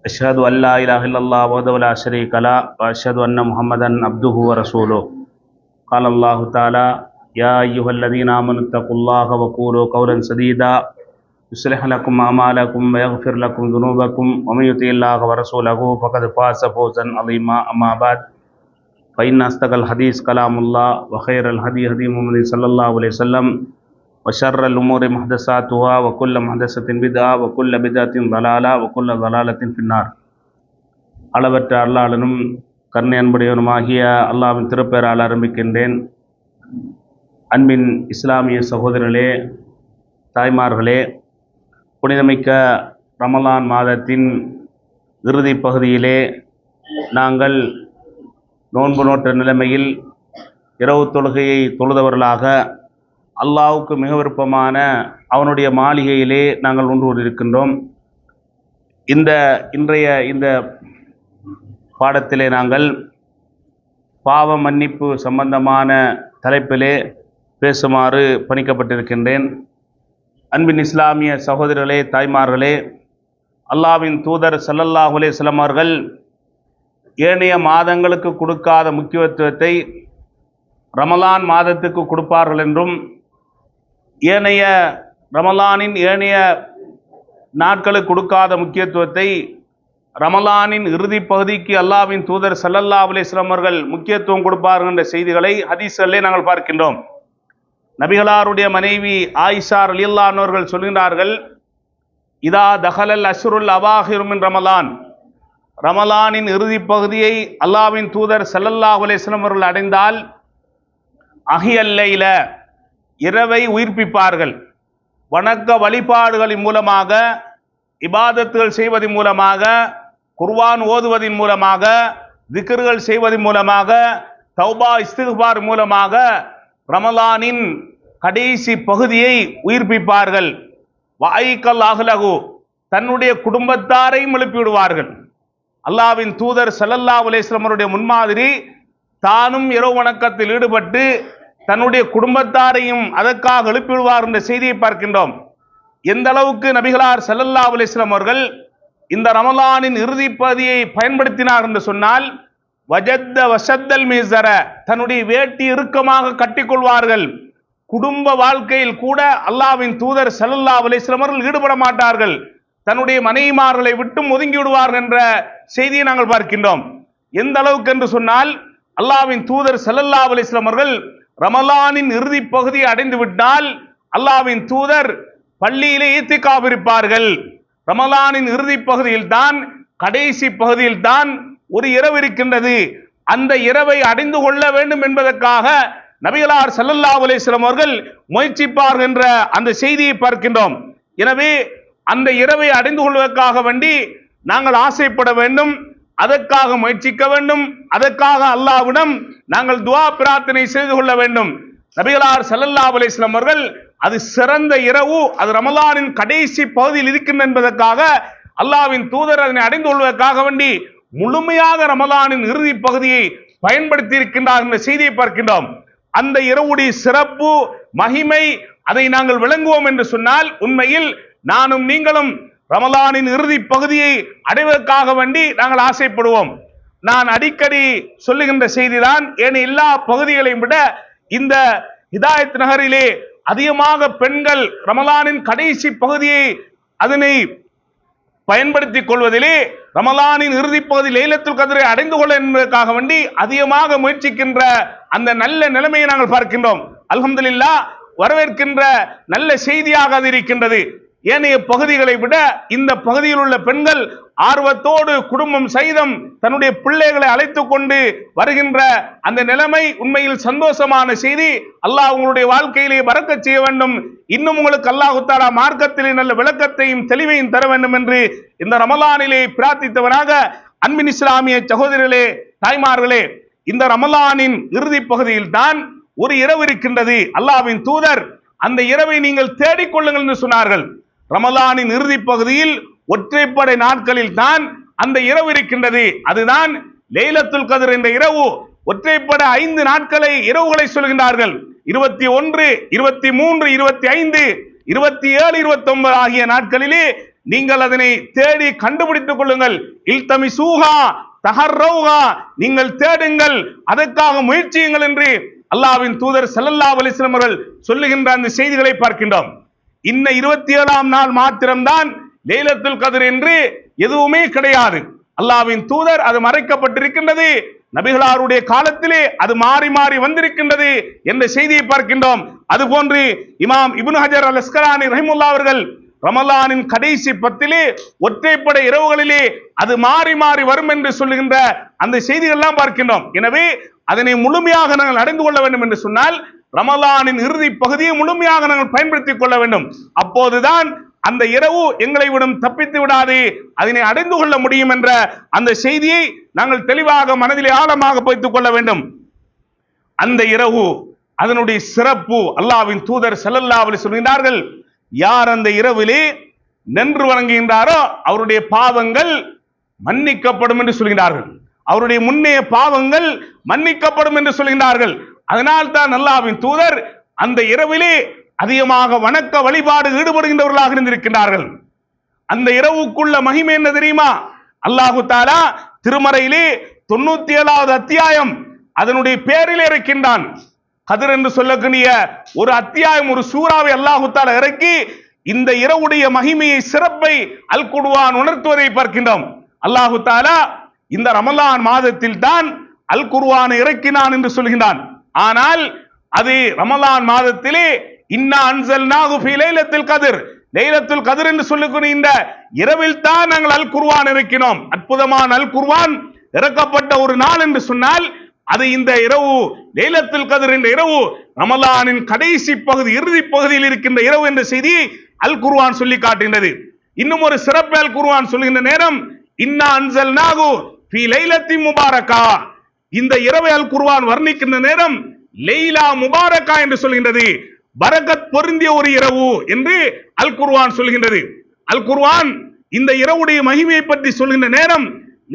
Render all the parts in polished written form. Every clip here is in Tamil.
أشهد أن لا إله إلا الله وحده لا شريك له وأشهد أن محمدا عبده ورسوله قال الله تعالى يا أيها الذين آمنوا اتقوا الله وقولوا قولا سديدا يصلح لكم أعمالكم ويغفر لكم ذنوبكم ومن يطع الله ورسوله فقد فاز فوزا عظيما أما بعد فإن أصدق الحديث كلام الله وخير الهدي هدي محمد صلى الله عليه وسلم وشر الأمور محدثاتها وكل محدثة بدعة وكل بدعة ضلالة وكل ضلالة في النار. அளவற்ற அல்லாஹ்வின் கருணை அன்புடையவனுமாகிய அல்லாஹ்வின் திருப்பெயரால் ஆரம்பிக்கின்றேன். அன்பின் இஸ்லாமிய சகோதரர்களே, தாய்மார்களே, புனிதமிக்க ரமலான் மாதத்தின் இறுதி பகுதியிலே நாங்கள் நோன்பு நோற்ற நிலைமையில் இரவு தொழுகையை தொழுதவர்களாக அல்லாஹ்வுக்கு மிக விருப்பமான அவனுடைய மாளிகையிலே நாங்கள் ஒன்று இருக்கின்றோம். இன்றைய இந்த பாடத்திலே நாங்கள் பாவ மன்னிப்பு சம்பந்தமான தலைப்பிலே பேசுமாறு பணிக்கப்பட்டிருக்கின்றேன். அன்பின் இஸ்லாமிய சகோதரர்களே, தாய்மார்களே, அல்லாஹ்வின் தூதர் ஸல்லல்லாஹு அலைஹி வஸல்லம் அவர்கள் ஏனைய மாதங்களுக்கு கொடுக்காத முக்கியத்துவத்தை ரமலான் மாதத்துக்கு கொடுப்பார்கள் என்றும், ஏனைய ரமலானின் ஏனைய நாட்களுக்கு கொடுக்காத முக்கியத்துவத்தை ரமலானின் இறுதி பகுதிக்கு அல்லாஹ்வின் தூதர் ஸல்லல்லாஹு அலைஹி வஸல்லம் அவர்கள் முக்கியத்துவம் கொடுப்பார்கள் என்ற செய்திகளை ஹதீஸ்களிலே நாங்கள் பார்க்கின்றோம். நபிகளாருடைய மனைவி ஆயிஷா ரலியல்லாஹு அன்ஹா அவர்கள் சொல்கிறார்கள், இதா தஹலல் அஷ்ருல் அவாஹிரு மின் ரமலான், ரமலானின் இறுதி பகுதியை அல்லாஹ்வின் தூதர் ஸல்லல்லாஹு அலைஹி வஸல்லம் அவர்கள் அடைந்தால் அஹியல் லைல, இரவை உயிர்ப்பிப்பார்கள். வணக்க வழிபாடுகளின் மூலமாக, இபாதத்துகள் செய்வதன் மூலமாக, குர்ஆன் ஓதுவதன் மூலமாக, திக்ர்கள் செய்வதன் மூலமாக, தௌபா இஸ்திக்பார் மூலமாக ரமலானின் கடைசி பகுதியை உயிர்ப்பிப்பார்கள். வஐகல் அஹ்லஹு, தன்னுடைய குடும்பத்தாரையும் எழுப்பிவிடுவார்கள். அல்லாஹ்வின் தூதர் ஸல்லல்லாஹு அலைஹி வஸல்லம் அவருடைய முன்மாதிரி, தானும் இரவு வணக்கத்தில் ஈடுபட்டு தன்னுடைய குடும்பத்தாரையும் அதற்காக எழுப்பிவிடுவார் என்ற செய்தியை பார்க்கின்றோம். எந்த அளவுக்கு நபிகளார் ஸல்லல்லாஹு அலைஹி வஸல்லம் அவர்கள் இந்த ரமலானின் இறுதி பகுதியை பயன்படுத்தினார் என்று சொன்னால், வஜத்த வஷத்தல் மீசர, தன்னுடைய வேட்டி இறுக்கமாக கட்டிக்கொள்வார்கள். குடும்ப வாழ்க்கையில் கூட அல்லாஹ்வின் தூதர் ஸல்லல்லாஹு அலைஹி வஸல்லம் அவர்கள் ஈடுபட மாட்டார்கள். தன்னுடைய மனைவிமார்களை விட்டும் ஒதுங்கி விடுவார்கள் என்ற செய்தியை நாங்கள் பார்க்கின்றோம். எந்த அளவுக்கு என்று சொன்னால், அல்லாஹ்வின் தூதர் ஸல்லல்லாஹு அலைஹி வஸல்லம் அவர்கள் ரமலானின் இறுதி பகுதியை அடைந்து விட்டால் அல்லாஹ்வின் தூதர் பள்ளியிலே இத்திகாஃப் இருப்பார்கள். ரமலானின் இறுதி பகுதியில் தான், கடைசி பகுதியில் தான் ஒரு இரவு இருக்கின்றது. அந்த இரவை அடைந்து கொள்ள வேண்டும் என்பதற்காக நபிகளார் ஸல்லல்லாஹு அலைஹி வஸல்லம் அவர்கள் முயற்சிப்பார்கள் என்ற அந்த செய்தியை பார்க்கின்றோம். எனவே அந்த இரவை அடைந்து கொள்வதற்காக வேண்டி நாங்கள் ஆசைப்பட வேண்டும், அதற்காக முயற்சிக்க வேண்டும், அதற்காக அல்லாஹ்விடம் நாங்கள் துஆ பிரார்த்தனை செய்து கொள்ள வேண்டும். நபிகளார் ஸல்லல்லாஹு அலைஹி வஸல்லம் அவர்கள் அது சிறந்த இரவு, அது ரமலானின் கடைசி பகுதியில் இருக்கின்ற என்பதற்காக அல்லாஹ்வின் தூதர் அதனை அடைந்து கொள்வதற்காக வேண்டி முழுமையாக ரமலானின் இறுதி பகுதியை பயன்படுத்தி இருக்கின்றார் என்ற செய்தியை பார்க்கின்றோம். அந்த இரவுடைய சிறப்பு, மகிமை, அதை நாங்கள் விளங்குவோம் என்று சொன்னால் உண்மையில் நானும் நீங்களும் ரமலானின் இறுதி பகுதியை அடைவதற்காக வேண்டி நாங்கள் ஆசைப்படுவோம். நான் அடிக்கடி சொல்லுகின்ற செய்திதான், ஏனைய எல்லா பகுதிகளையும் விட இந்த ஹிதாயத் நகரிலே அதிகமாக பெண்கள் ரமலானின் கடைசி பகுதியை அதனை பயன்படுத்திக் கொள்வதிலே, ரமலானின் இறுதி பகுதி லைலத்துல் கத்ரை அடைந்து கொள்ள என்பதற்காக வேண்டி அதிகமாக முயற்சிக்கின்ற அந்த நல்ல நிலைமையை நாங்கள் பார்க்கின்றோம். அல்ஹம்துலில்லாஹ், வரவேற்கின்ற நல்ல செய்தியாக அது இருக்கின்றது. ஏனைய பகுதிகளை விட இந்த பகுதியில் உள்ள பெண்கள் ஆர்வத்தோடு குடும்பம் சைதம் தன்னுடைய பிள்ளைகளை அழைத்துக் கொண்டு வருகின்ற அந்த நிலைமை உண்மையில் சந்தோஷமான செய்தி. அல்லாஹ் உங்களுடைய வாழ்க்கையிலே பரக்கத் செய்ய வேண்டும். இன்னும் உங்களுக்கு அல்லாஹ் தஆலா மார்க்கத்திலே நல்ல விளக்கத்தையும் தெளிவையும் தர வேண்டும் என்று இந்த ரமலானிலே பிரார்த்தித்தவனாக, அன்பின் இஸ்லாமிய சகோதரர்களே, தாய்மார்களே, இந்த ரமலானின் இறுதி பகுதியில் தான் ஒரு இரவு இருக்கின்றது. அல்லாஹ்வின் தூதர் அந்த இரவை நீங்கள் தேடிக்கொள்ளுங்கள் என்று சொன்னார்கள். ரமலானின் இறுதி பகுதியில் ஒற்றைப்படை நாட்களில் தான் அந்த இரவு இருக்கின்றது. அதுதான் லைலத்துல் கத்ர் என்ற இரவு. ஒற்றைப்படை 5 நாட்களை இரவுகளை சொல்கின்றார்கள். 21, 23, 25, 27, 29 ஆகிய நாட்களிலே நீங்கள் அதனை தேடி கண்டுபிடித்துக் கொள்ளுங்கள். இல்தமிசூஹா தஹர்ரௌஹா, நீங்கள் தேடுங்கள், அதற்காக முயற்சியுங்கள் என்று அல்லாஹ்வின் தூதர் ஸல்லல்லாஹு அலைஹி வஸல்லம் அவர்கள் சொல்லுகின்ற அந்த செய்திகளை பார்க்கின்றோம். இன்ன 27ஆம் நாள் மாத்திரம்தான் லைலத்துல் கத்ர் என்று எதுவுமே கிடையாது. அல்லாஹ்வின் தூதர் அது மறைக்கப்பட்டிருக்கின்றது, நபிகளாருடைய காலத்திலே அது மாறி மாறி வந்திருக்கின்றது என்ற செய்தியை பார்க்கின்றோம். அதுபோன்று இமாம் இப்னு ஹஜர் அல் அஸ்கலானி ரஹிமஹுல்லாஹ் அவர்கள் ரமலானின் கடைசி 10 ஒற்றைப்படை இரவுகளிலே அது மாறி மாறி வரும் என்று சொல்லுகின்ற அந்த செய்திகள் எல்லாம் பார்க்கின்றோம். எனவே அதனை முழுமையாக நாங்கள் அடைந்து கொள்ள வேண்டும் என்று சொன்னால் ரமலானின் இறுதி பகுதியை முழுமையாக நாங்கள் பயன்படுத்திக் கொள்ள வேண்டும். அப்போதுதான் அந்த இரவு எங்களை விடும் தப்பித்து விடாது, அதனை அடைந்து கொள்ள முடியும் என்ற அந்த செய்தியை நாங்கள் தெளிவாக மனதிலே ஆழமாக வைத்துக் கொள்ள வேண்டும். அந்த இரவு அதனுடைய சிறப்பு அல்லாஹ்வின் தூதர் ஸல்லல்லாஹு அலைஹி சொல்கிறார்கள், யார் அந்த இரவிலே நின்று வணங்குகின்றாரோ அவருடைய பாவங்கள் மன்னிக்கப்படும் என்று சொல்கிறார்கள். அவருடைய முன்னைய பாவங்கள் மன்னிக்கப்படும் என்று சொல்கிறார்கள். அதனால் தான் அல்லாஹ்வின் தூதர் அந்த இரவிலே அதிகமாக வணக்க வழிபாடு ஈடுபடுகின்றவர்களாக இருந்திருக்கின்றார்கள். அந்த இரவுக்குள்ள மகிமை என்ன தெரியுமா? அல்லாஹு தஆலா திருமறையிலே 97வது அத்தியாயம் அதனுடைய பேரிலே இருக்கின்றான். கதிர் என்று சொல்லக்கூடிய ஒரு அத்தியாயம், ஒரு சூறாவை அல்லாஹு தஆலா இறக்கி இந்த இரவுடைய மகிமையை, சிறப்பை அல் குர்ஆன் உணர்த்துவதை பார்க்கின்றோம். அல்லாஹு தஆலா இந்த ரமலான் மாதத்தில் தான் அல் குர்ஆனை இறக்கினான் என்று சொல்கின்றான். ஆனால் அது ரமலான் மாதத்திலே இன்னா அன்ஸல்நாஹு ஃபீ லைலத்துல் கத்ர், லைலத்துல் கத்ர் என்று சொல்லக்கூடிய இந்த இரவில் தான் நாங்கள் அல் குர்ஆன் இறக்கினோம். அற்புதமான அல் குர்ஆன் இறக்கப்பட்ட ஒரு நாள் என்று சொன்னால் அது இந்த இரவு, லைலத்துல் கத்ர் என்ற இரவு, ரமலானின் கடைசி பகுதி, இறுதி பகுதியில் இருக்கின்ற இரவு என்ற செய்தியை அல் குர்ஆன் சொல்லி காட்டுகின்றது. இன்னும் ஒரு சிறப்பு அல் குர்ஆன் சொல்கின்ற நேரம் இன்னா அன்ஸல்நாஹு ஃபீ லைலத்தின் முபாரக்கா, இந்த இரவை அல் குர்ஆன் வர்ணிக்கின்ற நேரம் லைலா முபாரக்கா என்று சொல்கின்றது. பரக்கத் பொருந்திய ஒரு இரவு என்று அல் குர்ஆன் சொல்கின்றது. அல் குர்ஆன் இந்த இரவுடைய மகிமையை பற்றி சொல்கின்ற நேரம்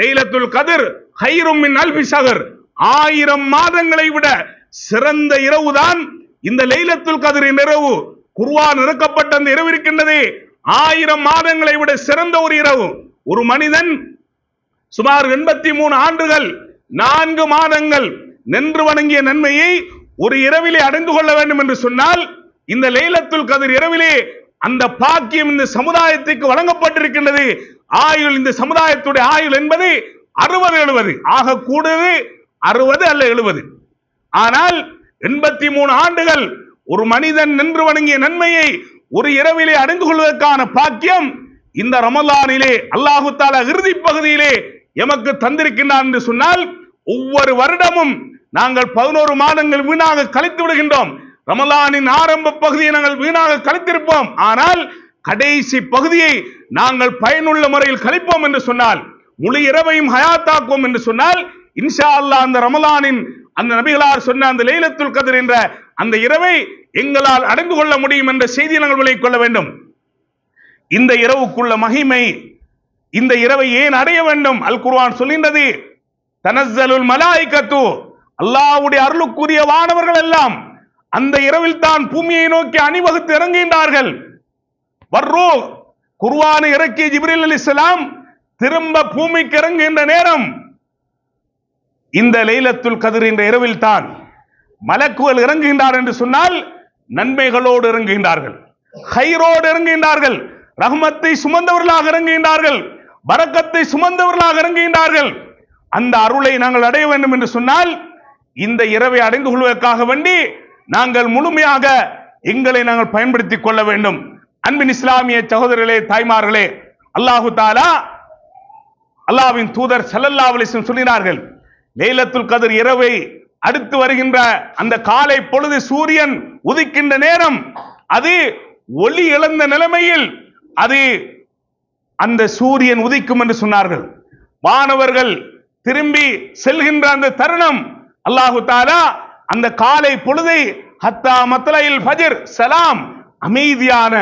லைலத்துல் கத்ர் ஹைரும் மின் அல்ஃபி ஷஹர், 1000 மாதங்களை விட சிறந்த இரவுதான் இந்த லைலத்துல் கத்ர் என்ற இரவு. குர்ஆன் இறக்கப்பட்ட அந்த இரவு இருக்கின்றது 1000 மாதங்களை விட சிறந்த ஒரு இரவு. ஒரு மனிதன் சுமார் 83 ஆண்டுகள் 4 மாதங்கள் நின்று வணங்கிய நன்மையை ஒரு இரவிலே அடைந்து கொள்ள வேண்டும் என்று சொன்னால் இந்த லைலத்துல் கத்ர் இரவிலே அந்த பாக்கியம் இந்த சமுதாயத்துக்கு வழங்கப்பட்டிருக்கின்றது. ஆயுள், இந்த சமுதாயத்துடைய ஆயுள் என்பது 60-70, ஆக கூடுது 60 அல்ல 70. ஆனால் 83 ஆண்டுகள் ஒரு மனிதன் நின்று வணங்கிய நன்மையை ஒரு இரவிலே அடைந்து கொள்வதற்கான பாக்கியம் இந்த ரமலானிலே அல்லாஹு தஆலா இறுதி பகுதியிலே எமக்கு தந்திருக்கின்றான் என்று சொன்னால், ஒவ்வொரு வருடமும் நாங்கள் 11 மாதங்கள் வீணாக கழித்து விடுகின்றோம். ரமலானின் ஆரம்ப பகுதியை நாங்கள் வீணாக கழித்திருப்போம். ஆனால் கடைசி பகுதியை நாங்கள் பயனுள்ள முறையில் கழிப்போம் என்று சொன்னால், முழு இரவையும் ஹயாத்தாக்குவோம் என்று சொன்னால், இன்ஷா அல்லாஹ் அந்த ரமலானின் அந்த நபிகளார் சொன்ன அந்த லைலத்துல் கத்ர் என்ற அந்த இரவை எங்களால் அடைந்து கொள்ள முடியும் என்ற செய்தியை நாங்கள் விளங்கிக் கொள்ள வேண்டும். இந்த இரவுக்குள்ள மகிமை, இந்த இரவை ஏன் அடைய வேண்டும்? அல் குர்ஆன் சொல்கின்றது, தனஸ்ஸலுல் மலாயிகத்து, அல்லாஹ்வுடைய அருளுக்குரிய வானவர்கள் எல்லாம் அந்த இரவில் தான் பூமியை நோக்கி அணிவகுத்து இறங்குகின்றார்கள். வர்ரூ, குர்ஆனை இறக்கிய ஜிப்ரீல் அலைஹிஸ்ஸலாம் திரும்ப பூமிக்கு இறங்குகின்ற நேரம் இந்த லைலத்துல் கத்ர் என்ற இரவில் தான் மலக்குகள் இறங்குகின்றார் என்று சொன்னால் நன்மைகளோடு இறங்குகின்றார்கள், ஹைரோடு இறங்குகின்றார்கள், ரஹ்மத்தை சுமந்தவர்களாக இறங்குகின்றார்கள், பரக்கத்தை சுமந்தவர்களாக இறங்குகின்றார்கள். அந்த அருளை நாங்கள் அடைய வேண்டும் என்று சொன்னால் இந்த இரவை அடைந்து கொள்வதற்காக வேண்டி நாங்கள் முழுமையாக எங்களை நாங்கள் பயன்படுத்திக் கொள்ள வேண்டும். அன்பின் இஸ்லாமிய சகோதரர்களே, தாய்மார்களே, அல்லாஹு தஆலா அல்லாஹ்வின் தூதர் ஸல்லல்லாஹு அலைஹி வஸல்லம் சொல்கிறார்கள், லைலத்துல் கத்ர் இரவை அடுத்து வருகின்ற அந்த காலை பொழுது சூரியன் உதிக்கின்ற நேரம் அது ஒளி இழந்த நிலைமையில் அது அந்த சூரியன் உதிக்கும் என்று சொன்னார்கள். வானவர்கள் திரும்பி செல்கின்ற அந்த தருணம் அல்லாஹு தஆலா அந்த காலை பொழுதை ஹத்தா மத்லைல் ஃபஜ்ர் சலாம், அமைதியான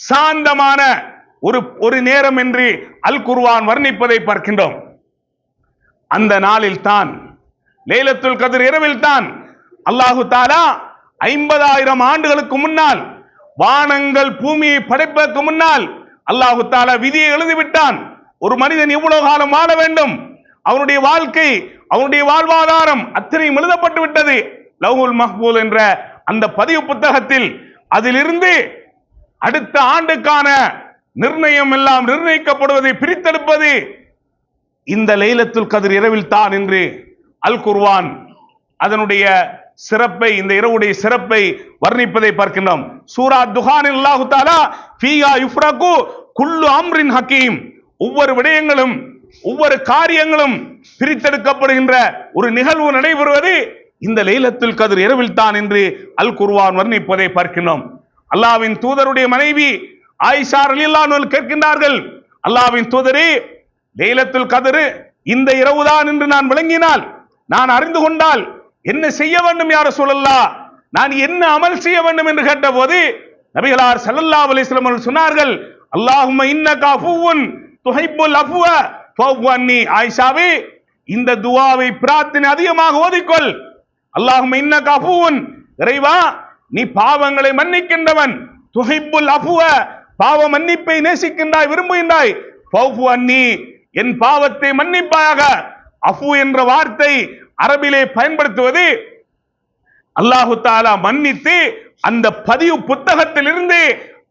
சாந்தமான ஒரு நேரம் என்று அல் குர்ஆன் வர்ணிப்பதை பார்க்கின்றோம். அந்த நாளில் தான், லைலத்துல் கத்ர் இரவில் தான் அல்லாஹு தஆலா 50,000 ஆண்டுகளுக்கு முன்னால், வானங்கள் பூமியை படைப்பதற்கு முன்னால் அல்லாஹு தஆலா விதியை எழுதிவிட்டான். ஒரு மனிதன் எவ்வளவு காலம் வாழ வேண்டும், அவனுடைய வாழ்க்கை, அவனுடைய வாழ்வாதாரம் அத்தனையும் எழுதப்பட்டு விட்டது லவ்ஹுல் மஹ்பூல் என்ற அந்த பதிவு புத்தகத்தில். அதிலிருந்து அடுத்த ஆண்டுக்கான நிர்ணயம் எல்லாம் நிர்ணயிக்கப்படுவதை பிரித்தெடுப்பது இந்த லைலத்துல் கத்ர் இரவில் தான் என்று அல் குர்ஆன் அதனுடைய சிறப்பை, இந்த இரவுடைய சிறப்பை வர்ணிப்பதை பார்க்கின்றோம். சூரா துஹானில் அல்லாஹ் தஆலா ஃபீஹா யுஃப்ரகு குல்லு அம்ரின் ஹக்கீம், ஒவ்வொரு விடயங்களும் ஒவ்வொரு காரியங்களும் பிரித்தெடுக்கப்படுகின்ற ஒரு நிகழ்வு நடைபெறுவது இந்த லைலத்துல் கத்ர் இரவில் தான் என்று அல் குர்ஆன் வர்ணிப்பதை பார்க்கின்றோம். அல்லாஹ்வின் தூதருடைய மனைவி ஆயிஷா ரலியல்லாஹு அன்ஹா கேட்கின்றார்கள், அல்லாஹ்வின் தூதரே, லைலத்துல் கத்ர் இந்த இரவுதான் என்று நான் விளங்கினால், நான் அறிந்து கொண்டால் என்ன செய்ய வேண்டும் யா ரசூலல்லாஹ், நான் என்ன அமல் செய்ய வேண்டும் என்று கேட்டபோது நபிகளார் ஸல்லல்லாஹு அலைஹி வஸல்லம் அவர்கள் சொன்னார்கள், அல்லாஹும்ம இன்னக அஃபுவுன் துஹிப்புல் அஃப்வ ஃபஅஃபு அன்னி. ஆயிஷாவே, இந்த துஆவை பிரார்த்தனை அதிகமாக ஓதிக்கொள். அல்லாஹும்ம இன்னக அஃபுவுன், இறைவா நீ பாவங்களை மன்னிக்கின்றவன், துஹிப்புல் அஃப்வ பாவ மன்னிப்பை நேசிக்கின்றாய், விரும்புகின்றாய், ஃபஅஃபு அன்னி என் பாவத்தை மன்னிப்பாயாக. அஃபு என்ற வார்த்தை அரபிலே பயன்படுத்துவது அல்லாஹு தஆலா மன்னித்து அந்த பதிவு புத்தகத்தில் இருந்து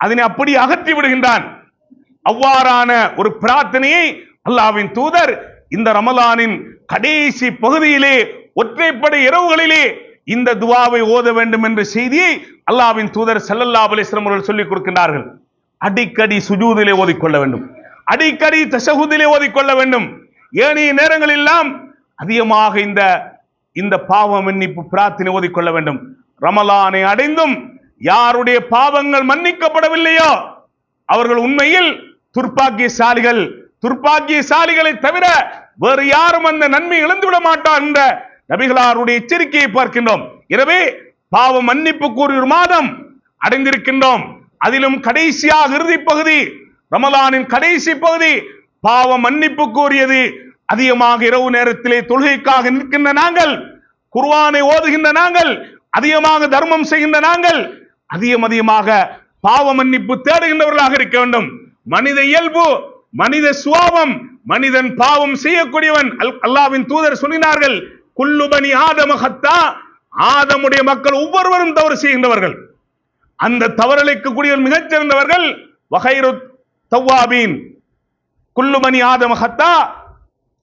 அதனை அப்படி அகற்றி விடுகின்றான். அவ்வாறான ஒரு பிரார்த்தனையை அல்லாஹ்வின் தூதர் இந்த ரமலானின் கடைசி பகுதியிலே ஒற்றைப்படை இரவுகளிலே இந்த துஆவை ஓத வேண்டும் என்ற செய்தியை அல்லாஹ்வின் தூதர் ஸல்லல்லாஹு அலைஹி வஸல்லம் அவர்கள் சொல்லிக் கொடுக்கின்றார்கள். அடிக்கடி சுஜூதிலே ஓதிக்கொள்ள வேண்டும், அடிக்கடி தஷஹுதிலே ஓதிக்கொள்ள வேண்டும். ஏனைய நேரங்களெல்லாம் அதிகமாக இந்த பாவ மன்னிப்பு பிரார்த்தனை ஓதிக்கொள்ள வேண்டும். ரமலானை அடைந்தும் யாருடைய பாவங்கள் மன்னிக்கப்படவில்லையோ அவர்கள் உண்மையில் துர்ப்பாக்கியசாலிகள். துர்ப்பாக்கியசாலிகளை தவிர வேறு யாரும் அந்த நன்மை இழந்து விட மாட்டார் என்ற நபிகளாருடைய எச்சரிக்கையை பார்க்கின்றோம். எனவே பாவ மன்னிப்புக்குரிய ஒரு மாதம் அடைந்திருக்கின்றோம். அதிலும் கடைசியாக இறுதி பகுதி, ரமலானின் கடைசி பகுதி பாவ மன்னிப்புக்குரியது. அதிகமாக இரவு நேரத்திலே தொழுகைக்காக நிற்கின்ற நாங்கள், குர்ஆனை ஓதுகின்ற நாங்கள், அதிகமாக தர்மம் செய்கின்ற நாங்கள் அதிகமாக பாவ மன்னிப்பு தேடுகின்றவர்களாக இருக்க வேண்டும். மனித இயல்பு, மனித சுபாவம், மனிதன் பாவம் செய்யக்கூடியவன். அல்லாஹ்வின் தூதர் சொல்லினார்கள், குல்லு பனி ஆதம ஹத்தா, ஆதமுடைய மக்கள் ஒவ்வொருவரும் தவறு செய்கின்றவர்கள். அந்த தவறளிக்கக்கூடிய மிகச் சிறந்தவர்கள் வகைரு தவ்வாபீன். குல்லு பனி ஆதம ஹத்தா,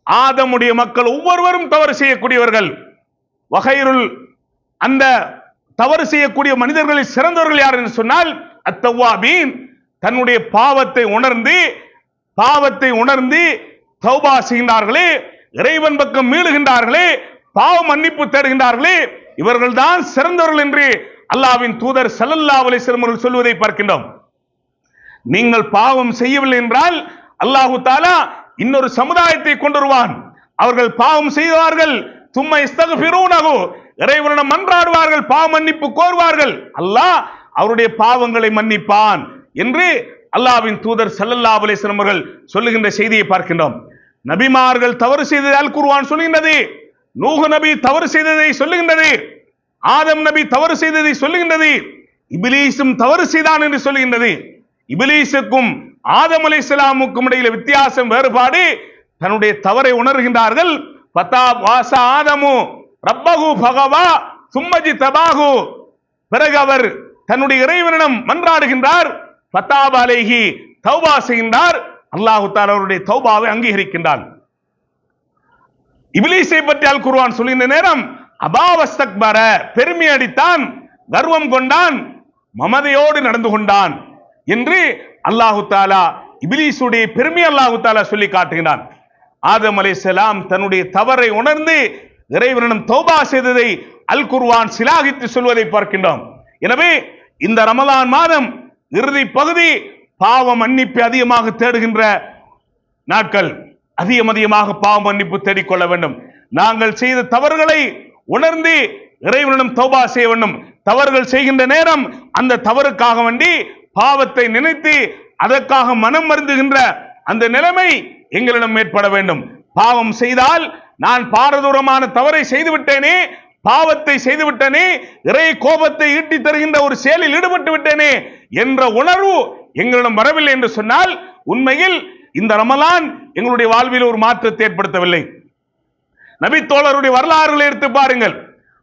ஆதமுடைய மக்கள் ஒவ்வொருவரும் தவறு செய்யக்கூடியவர்கள். வகைருல், அந்த தவறு செய்யக்கூடிய மனிதர்களில் சிறந்தவர்கள் யார் என்று சொன்னால் அத்தவ்வாபீன், தன்னுடைய பாவத்தை உணர்ந்து தௌபா செய்கின்றார்களே, இறைவன் பக்கம் மீளுகின்றார்களே, பாவ மன்னிப்பு தேடுகின்றார்களே, இவர்கள் தான் சிறந்தவர்கள் என்று அல்லாஹ்வின் தூதர் ஸல்லல்லாஹு அலைஹி வஸல்லம் அவர்கள் சொல்வதை பார்க்கின்றோம். நீங்கள் பாவம் செய்யவில்லை என்றால் அல்லாஹு தஆலா இன்னொரு சமுதாயத்தை கொண்டு வருவான். அவர்கள் பாவம் செய்வார்கள், தும்ம இஸ்தக்ஃபிரூனஹு, இறைவனிடம் மன்றாடுவார்கள், பாவ மன்னிப்பு கோருவார்கள், அல்லாஹ் அவருடைய பாவங்களை மன்னிப்பான் என்று அல்லாஹ்வின் தூதர் ஸல்லல்லாஹு அலைஹி வஸல்லம் அவர்கள் சொல்லுகின்ற செய்தியை பார்க்கின்றோம். நபிமார்கள் தவறு செய்ததை அல் குர்ஆன் சொல்லுகின்றது. நூஹ் நபி தவறு செய்ததை சொல்லுகின்றது, ஆதம் நபி தவறு செய்ததை சொல்லுகின்றது, இப்லீஸும் தவறு செய்தான் என்று சொல்லுகின்றது. இப்லீஸுக்கும் ஆதம் அலைஹிஸ்ஸலாமுக்கும் இடையில வித்தியாசம், வேறுபாடு. தன்னுடைய தவறை உணர்கின்றார்கள். பதா வாசா ஆதமு ரப்பஹு ஃபகவா சும்மஜி தபாஹு, பிறகு அவர் தன்னுடைய இறைவனிடம் மன்றாடுகின்றார். பதாப் அலைஹி, தௌபா செய்கின்றார். அல்லாஹ் தஆலா அவருடைய தௌபாவை அங்கீகரிக்கின்றான். இப்லீஸை பற்றி அல் குர்ஆன் சொல்லுகின்ற நேரம் அபாவஸ்தக்பர, பெருமை அடித்தான், கர்வம் கொண்டான், மமதையோடு நடந்து கொண்டான் என்று அல்லாஹு தஆலா இப்லீஸுடைய பெருமை அல்லாஹு தஆலா சொல்லி காட்டுகிறான். ஆதம் அலைஹிஸ்ஸலாம் தன்னுடைய தவறை உணர்ந்து இறைவனிடம் தௌபா செய்ததை அல் குர்ஆன் சிலாகித்து சொல்வதை பார்க்கின்றோம். எனவே இந்த ரமலான் மாதம் இறுதி பகுதி பாவ மன்னிப்பு அதிகமாக தேடுகின்ற நாட்கள். அதிகமாக பாவ மன்னிப்பு தேடிக்கொள்ள வேண்டும். நாங்கள் செய்த தவறுகளை உணர்ந்து இறைவனிடம் தௌபா செய்ய வேண்டும். தவறுகள் செய்கின்ற நேரம் அந்த தவறுக்காக வேண்டி பாவத்தை நினைத்து அதற்காக மனம் வருந்துகின்ற அந்த நிலைமை எங்களிடம் ஏற்பட வேண்டும். பாவம் செய்தால் நான் பாரதூரமான தவறை செய்துவிட்டேனே, பாவத்தை செய்துவிட்டேனே, இறை கோபத்தை ஈட்டி தருகின்ற ஒரு செயலில் ஈடுபட்டு விட்டேனே என்ற உணர்வு எங்களிடம் வரவில்லை என்று சொன்னால் உண்மையில் இந்த ரமலான் எங்களுடைய வாழ்வில் ஒரு மாற்றத்தை ஏற்படுத்தவில்லை. நபி தோழருடைய வரலாறுகளை எடுத்து பாருங்கள்.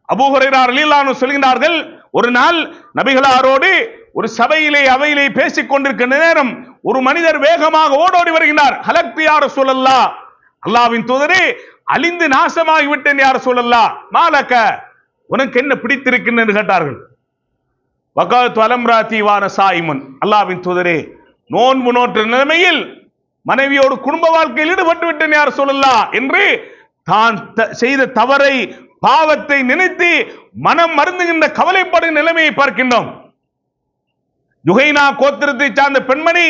அபூ ஹுரைரா ரலியல்லாஹு அன்ஹு சொல்கிறார்கள், ஒரு நாள் நபிகளாரோடு ஒரு சபையிலே அவையிலே பேசிக் கொண்டிருக்கின்ற நேரம் ஒரு மனிதர் வேகமாக ஓடோடி வருகிறார். ஹலக்து யா ரசூலல்லாஹ், அல்லாஹ்வின் தூதரே அழிந்து நாசமாகி விட்டேன் யா ரசூலல்லாஹ், மாலக, உனக்கு என்ன பிடித்திருக்கின்றது என்று கேட்டார்கள். வகாத்து அலம்ராதி வான சாயிமுன், அல்லாஹ்வின் தூதரே நோன்பு நோற்ற நிலைமையில் மனைவியோடு குடும்ப வாழ்க்கையில் ஈடுபட்டு விட்டேன் யா ரசூலல்லாஹ் என்று தான் செய்த தவறை பாவத்தை நினைத்து மனம் மருந்துகின்ற கவலைப்படுகிற நிலைமையை பார்க்கின்றோம். யுகைனா கோத்திரத்தை சார்ந்த பெண்மணி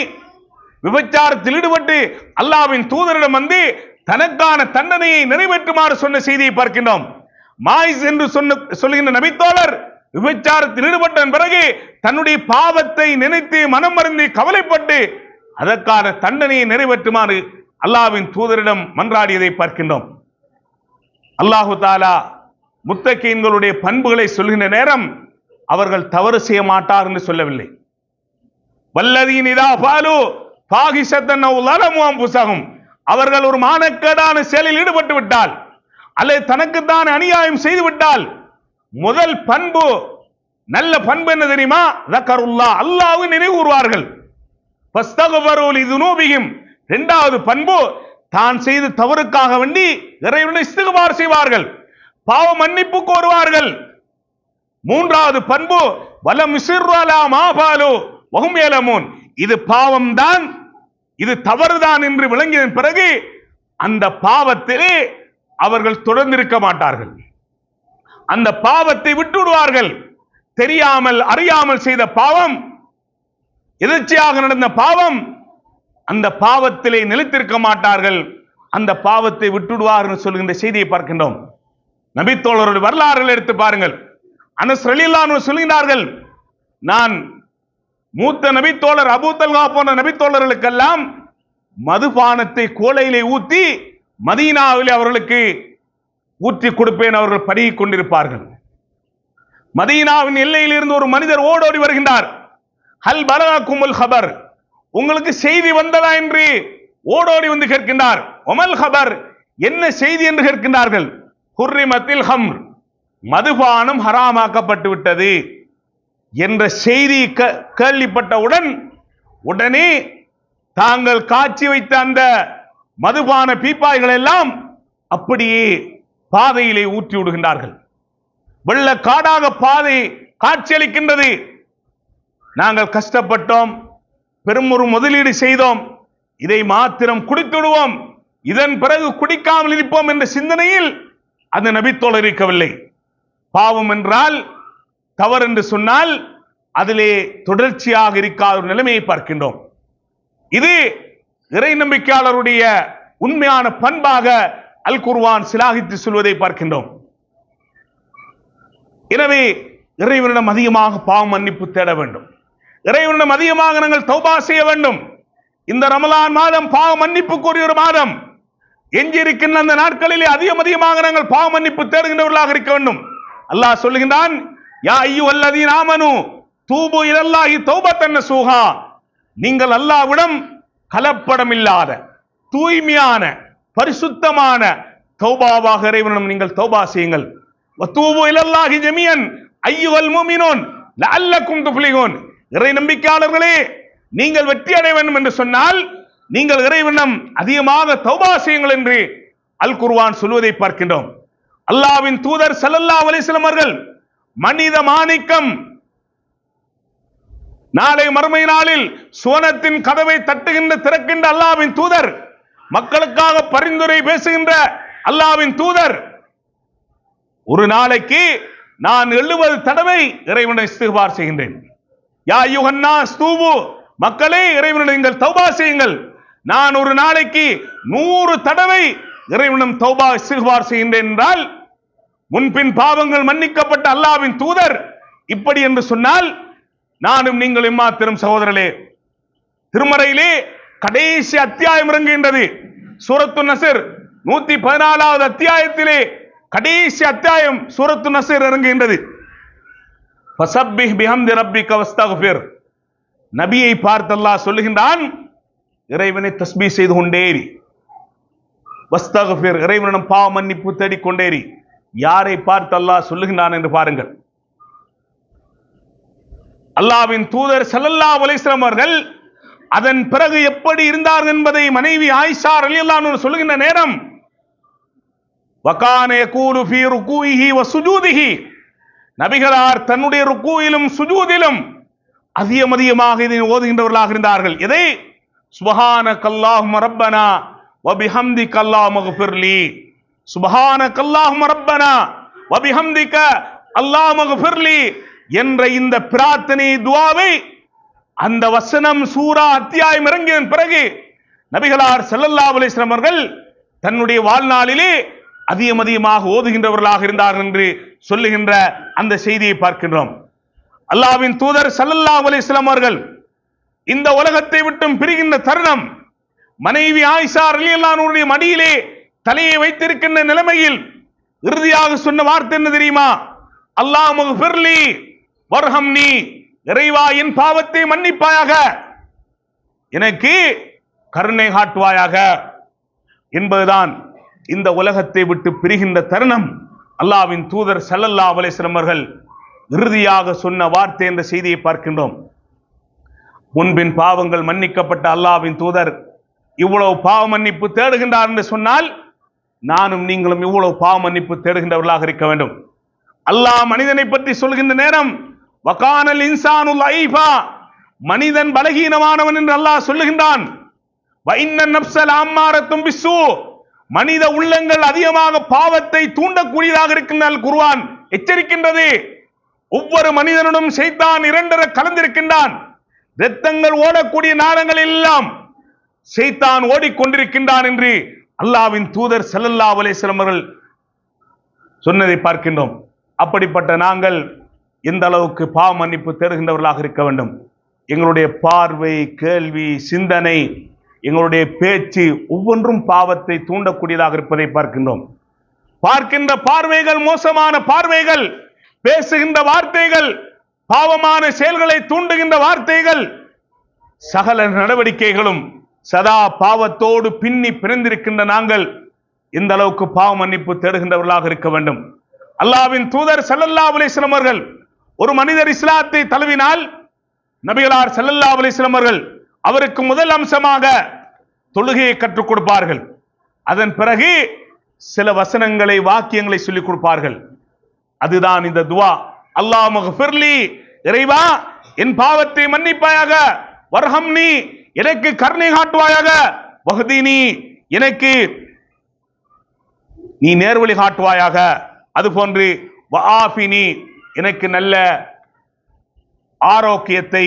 விபச்சாரத்தில் ஈடுபட்டு அல்லாஹ்வின் தூதரிடம் வந்து தனக்கான தண்டனையை நிறைவேற்றுமாறு சொன்ன செய்தியை பார்க்கின்றோம். மாயிஸ் என்று சொல்லுகின்ற நபித்தோழர் விபச்சாரத்தில் ஈடுபட்ட பிறகு தன்னுடைய பாவத்தை நினைத்து மனம் மருந்தி கவலைப்பட்டு அதற்கான தண்டனையை நிறைவேற்றுமாறு அல்லாஹ்வின் தூதரிடம் மன்றாடியதை பார்க்கின்றோம். அல்லாஹு தாலா முத்தகீன்களுடைய பண்புகளை சொல்கின்ற நேரம் அவர்கள் தவறு செய்ய மாட்டார் என்று சொல்லவில்லை. வல்லதீன் இதா ஃபாலு ஃபாஹிஷத்தன் அவ் லலமு அன்ஃபுஸஹும், அவர்கள் ஒரு மானக்கேடான செயலில் ஈடுபட்டு விட்டால் அல்லது தனக்குத்தான் அநியாயம் செய்து விட்டால் முதல் பண்பு, நல்ல பண்பு என்ன தெரியுமா? ஸக்கருல்லாஹ், அல்லாஹ்வை நினைவு கூறுவார்கள். ஃபஸ்தக்ஃபரு லிதுனூபிஹிம், இரண்டாவது பண்பு தான் செய்த தவறுக்காக வேண்டி இறைவனை இஸ்திக்பார் செய்வார்கள், பாவ மன்னிப்பு கோருவார்கள். மூன்றாவது பண்பு வலம் யுஸிர்ரு அலா மா ஃபாலு வஹும் யலமூன், இது பாவம் தான், இது தவறுதான் என்று விளங்கிய பிறகு அந்த பாவத்திலே அவர்கள் தொடர்ந்திருக்க மாட்டார்கள், அந்த பாவத்தை விட்டுவிடுவார்கள். தெரியாமல் அறியாமல் செய்த பாவம், எதிர்ச்சியாக நடந்த பாவம், அந்த பாவத்திலே நிலைத்திருக்க மாட்டார்கள், அந்த பாவத்தை விட்டுவிடுவார்கள் சொல்கின்ற செய்தியை பார்க்கின்றோம். நபித்தோழருடைய வரலாறுகளை எடுத்து பாருங்கள். அனஸ் ரலியல்லாஹு அன்ஹு சொல்கிறார்கள், நான் மூத்த நபித்தோழர் அபூ தல்ஹா போன்ற நபித்தோழர்களுக்கெல்லாம் மதுபானத்தை கோலையிலே ஊற்றி மதீனாவிலே அவர்களுக்கு ஊற்றி கொடுப்பேன், அவர்கள் பருகிக் கொண்டிருப்பார்கள். மதீனாவின் எல்லையில் இருந்து ஒரு மனிதர் ஓடோடி வருகின்றார். ஹல் பலகக்குமுல் ஹபர், உங்களுக்கு செய்தி வந்ததா என்று ஓடோடி வந்து கேட்கின்றார். ஒமல் ஹபர், என்ன செய்தி என்று கேட்கின்றார்கள். ஹுர்ரிமத்தில் ஹம்ர், மதுபானம் ஹராமாக்கப்பட்டு விட்டது என்ற செய்தி கேள்விப்பட்டவுடன் உடனே தாங்கள் காட்சி வைத்த அந்த மதுபான பீப்பாய்கள் எல்லாம் அப்படியே பாதையிலே ஊற்றி விடுகின்றார்கள். வெள்ள காடாக பாதை காட்சியளிக்கின்றது. நாங்கள் கஷ்டப்பட்டோம், பெரும் ஒரு முதலீடு செய்தோம், இதை மாத்திரம் குடித்து விடுவோம், இதன் பிறகு குடிக்காமல் இருப்போம் என்ற சிந்தனையில் அந்த நபித்தோழர் இருக்கவில்லை. பாவம் என்றால், தவறு என்று சொன்னால் அதிலே தொடர்ச்சியாக இருக்காத ஒரு நிலைமையை பார்க்கின்றோம். இது இறை நம்பிக்கையாளருடைய உண்மையான பண்பாக அல் குர்ஆன் சிலாகித்து சொல்வதை பார்க்கின்றோம். எனவே இறைவனிடம் அதிகமாக பாவ மன்னிப்பு தேட வேண்டும், இறைவனிடம் அதிகமாக நாங்கள் தௌபா செய்ய வேண்டும். இந்த ரமலான் மாதம் பாவ மன்னிப்புக்குரிய ஒரு மாதம். எஞ்சி இருக்கின்ற அந்த நாட்களிலே அதிகமாக நாங்கள் பாவ மன்னிப்பு தேடுகின்றவர்களாக இருக்க வேண்டும். அல்லாஹ் சொல்லுகின்றான், யா அய்யுஹல்லதீன ஆமனு தூபு இலல்லாஹி தௌபத்தன் நஸூஹா, நீங்கள் அல்லாஹ்விடம் கலப்படம் இல்லாத தூய்மையான பரிசுத்தமான தௌபாவாக இறைவனிடம் நீங்கள் தௌபா செய்யுங்கள். வதூபு இலல்லாஹி ஜமீஅன் அய்யுஹல் முஃமினூன் லஅல்லக்கும் துஃப்லிஹூன், இறை நம்பிக்கையாளர்களே நீங்கள் வெற்றி அடைய வேண்டும் என்று சொன்னால் நீங்கள் இறைவனிடம் அதிகமாக தௌபா செய்யுங்கள் என்று அல் குர்ஆன் சொல்வதை பார்க்கின்றோம். அல்லாஹ்வின் தூதர் ஸல்லல்லாஹு அலைஹி வஸல்லம் அவர்கள் மனித மாணிக்கம், நாளை மறுமை நாளில் சுவனத்தின் கதவை தட்டுகின்ற திறக்கின்ற அல்லாஹ்வின் தூதர், மக்களுக்காக பரிந்துரை பேசுகின்ற அல்லாஹ்வின் தூதர், ஒரு நாளைக்கு நான் 70 தடவை இறைவனை இஸ்திக்பார் செய்கின்றேன். யா அய்யுஹன்னாஸ் தூபு, மக்களே இறைவனிடம் நீங்கள் தௌபா செய்யுங்கள். நான் ஒரு நாளைக்கு 100 தடவை இறைவனிடம் தௌபா இஸ்திக்பார் செய்கின்றேன் என்றால் முன்பின் பாவங்கள் மன்னிக்கப்பட்ட அல்லாஹ்வின் தூதர் இப்படி என்று சொன்னால் நானும் நீங்கள் எம்மாத்திரம் சகோதரர்களே. திருமறையிலே கடைசி அத்தியாயம் இறங்குகின்றது. சூரத்து நஸ்ர் 114வது அத்தியாயத்திலே கடைசி அத்தியாயம் சூரத்து நஸ்ர் இறங்குகின்றது. ஃபஸப்பிஹ் பிஹம்தி ரப்பிக வஸ்தக்ஃபிர், நபியை பார்த்து அல்லாஹ் சொல்லுகின்றான், இறைவனை தஸ்பீஹ் செய்து கொண்டேரி, வஸ்தக்ஃபிர், இறைவனிடம் பாவ மன்னிப்பு தேடிக்கொண்டேரி. யாரை பார்த்து அல்லாஹ் சொல்லுகின்றான் என்று பாருங்கள். அல்லாஹ்வின் தூதர் ஸல்லல்லாஹு அலைஹி வஸல்லம் அவர்கள் அதன் பிறகு எப்படி இருந்தார்கள் என்பதை மனைவி ஆயிஷா ரலியல்லாஹு அன்ஹா சொல்லுகின்ற நேரம், வகான யகூலு ஃபீ ருகூஇஹி வ சுஜூதிஹி, நபிகளார் தன்னுடைய ருகூயிலும் சுஜூதிலும் அதிகமாக இதை ஓதுகின்றவர்களாக இருந்தார்கள். எதை? சுப்ஹானக்கல்லாஹும்ம ரப்பனா வ பிஹம்திக அல்லாஹும்ம ஃபிர்லி, சுப்ஹானக்கல்லாஹும்ம ரப்பனா வ பிஹம்திக அல்லாஹும்ம ஃபிர்லி என்ற இந்த பிரார்த்தனை துஆவை அந்த வசனம் சூரா அத்தியாயம் இறங்கிய பிறகு நபிகளார் ஸல்லல்லாஹு அலைஹி வஸல்லம் அவர்கள் தன்னுடைய வாழ்நாளிலே அதிகமாக ஓதுகின்றவர்களாக இருந்தார்கள் என்று சொல்லுகின்ற அந்த செய்தியை பார்க்கின்றோம். அல்லாஹ்வின் தூதர் ஸல்லல்லாஹு அலைஹி வஸல்லம் அவர்கள் இந்த உலகத்தை விட்டும் பிரிகின்ற தருணம், மனைவி ஆயிஷா ரலியல்லாஹு அன்ஹுடைய மடியிலே தலையை வைத்திருக்கின்ற நிலைமையில் இறுதியாக சொன்ன வார்த்தை என்ன தெரியுமா? அல்லாஹும்ம ஃபிர்லி வர்ஹம்னி, இறைவா என் பாவத்தை மன்னிப்பாயாக, எனக்கு கருணை காட்டுவாயாக என்பதுதான் இந்த உலகத்தை விட்டு பிரிகின்ற தருணம் அல்லாஹ்வின் தூதர் ஸல்லல்லாஹு அலைஹி வஸல்லம் அவர்கள் இறுதியாக சொன்ன வார்த்தை என்ற செய்தியை பார்க்கின்றோம். முன்பின் பாவங்கள் மன்னிக்கப்பட்ட அல்லாஹ்வின் தூதர் இவ்வளவு பாவ மன்னிப்பு தேடுகின்றார் என்று சொன்னால் நானும் நீங்களும் இவ்வளவு பாவ மன்னிப்பு தேடுகின்றவர்களாக இருக்க வேண்டும். அல்லாஹ் மனிதனை பற்றி சொல்கின்ற நேரம், வகானல் இன்சானு லைஃபா, மனிதன் பலகீனமானவன் என்று அல்லாஹ் சொல்லுகின்றான். வைன்ன நப்ஸல் அம்மாரத்தும் பிஸ்ஸூ, மனித உள்ளங்கள் அதிகமாக பாவத்தை தூண்டக்கூடியதாக இருக்கின்றால் குர்ஆன் எச்சரிக்கின்றது. ஒவ்வொரு மனிதனுடன் ஷைத்தான் இரண்டர கலந்திருக்கின்றான். இரத்தங்கள் ஓடக்கூடிய நாளங்கள் எல்லாம் ஷைத்தான் ஓடிக்கொண்டிருக்கின்றான் என்று அல்லாஹ்வின் தூதர் ஸல்லல்லாஹு அலைஹி வஸல்லம் அவர்கள் சொன்னதை பார்க்கின்றோம். அப்படிப்பட்ட நாங்கள் எந்த அளவுக்கு பாவ மன்னிப்பு தேடுகின்றவர்களாக இருக்க வேண்டும். எங்களுடைய பார்வை, கேள்வி, சிந்தனை, எங்களுடைய பேச்சு ஒவ்வொன்றும் பாவத்தை தூண்டக்கூடியதாக இருப்பதை பார்க்கின்றோம். பார்க்கின்ற பார்வைகள் மோசமான பார்வைகள், பேசுகின்ற வார்த்தைகள் பாவமான செயல்களை தூண்டுகின்ற வார்த்தைகள், சகல நடவடிக்கைகளும் சதா பாவத்தோடு பின்னி பிணைந்திருக்கின்ற நாங்கள் இந்த அளவுக்கு பாவ மன்னிப்பு தேடுகின்றவர்களாக இருக்க வேண்டும். அல்லாஹ்வின் தூதர் ஸல்லல்லாஹு அலைஹி வஸல்லம் அவர்கள் ஒரு மனிதர் இஸ்லாத்தை தழுவினால் நபிகளார் ஸல்லல்லாஹு அலைஹி வஸல்லம் அவர்கள் அவருக்கு முதல் அம்சமாக தொழுகையை கற்றுக் கொடுப்பார்கள். அதன் பிறகு சில வசனங்களை, வாக்கியங்களை சொல்லிக் கொடுப்பார்கள். அதுதான் இந்த துஆ, அல்லாஹும்ம ஃபிர்லி, இறைவா என் பாவத்தை மன்னிப்பாயாக, வர்ஹம்னி எனக்கு கருணை காட்டுவாயாக, வஹ்தினி எனக்கு நீ நேர்வழி காட்டுவாயாக, அதுபோன்று வஆஃபினி எனக்கு நல்ல ஆரோக்கியத்தை,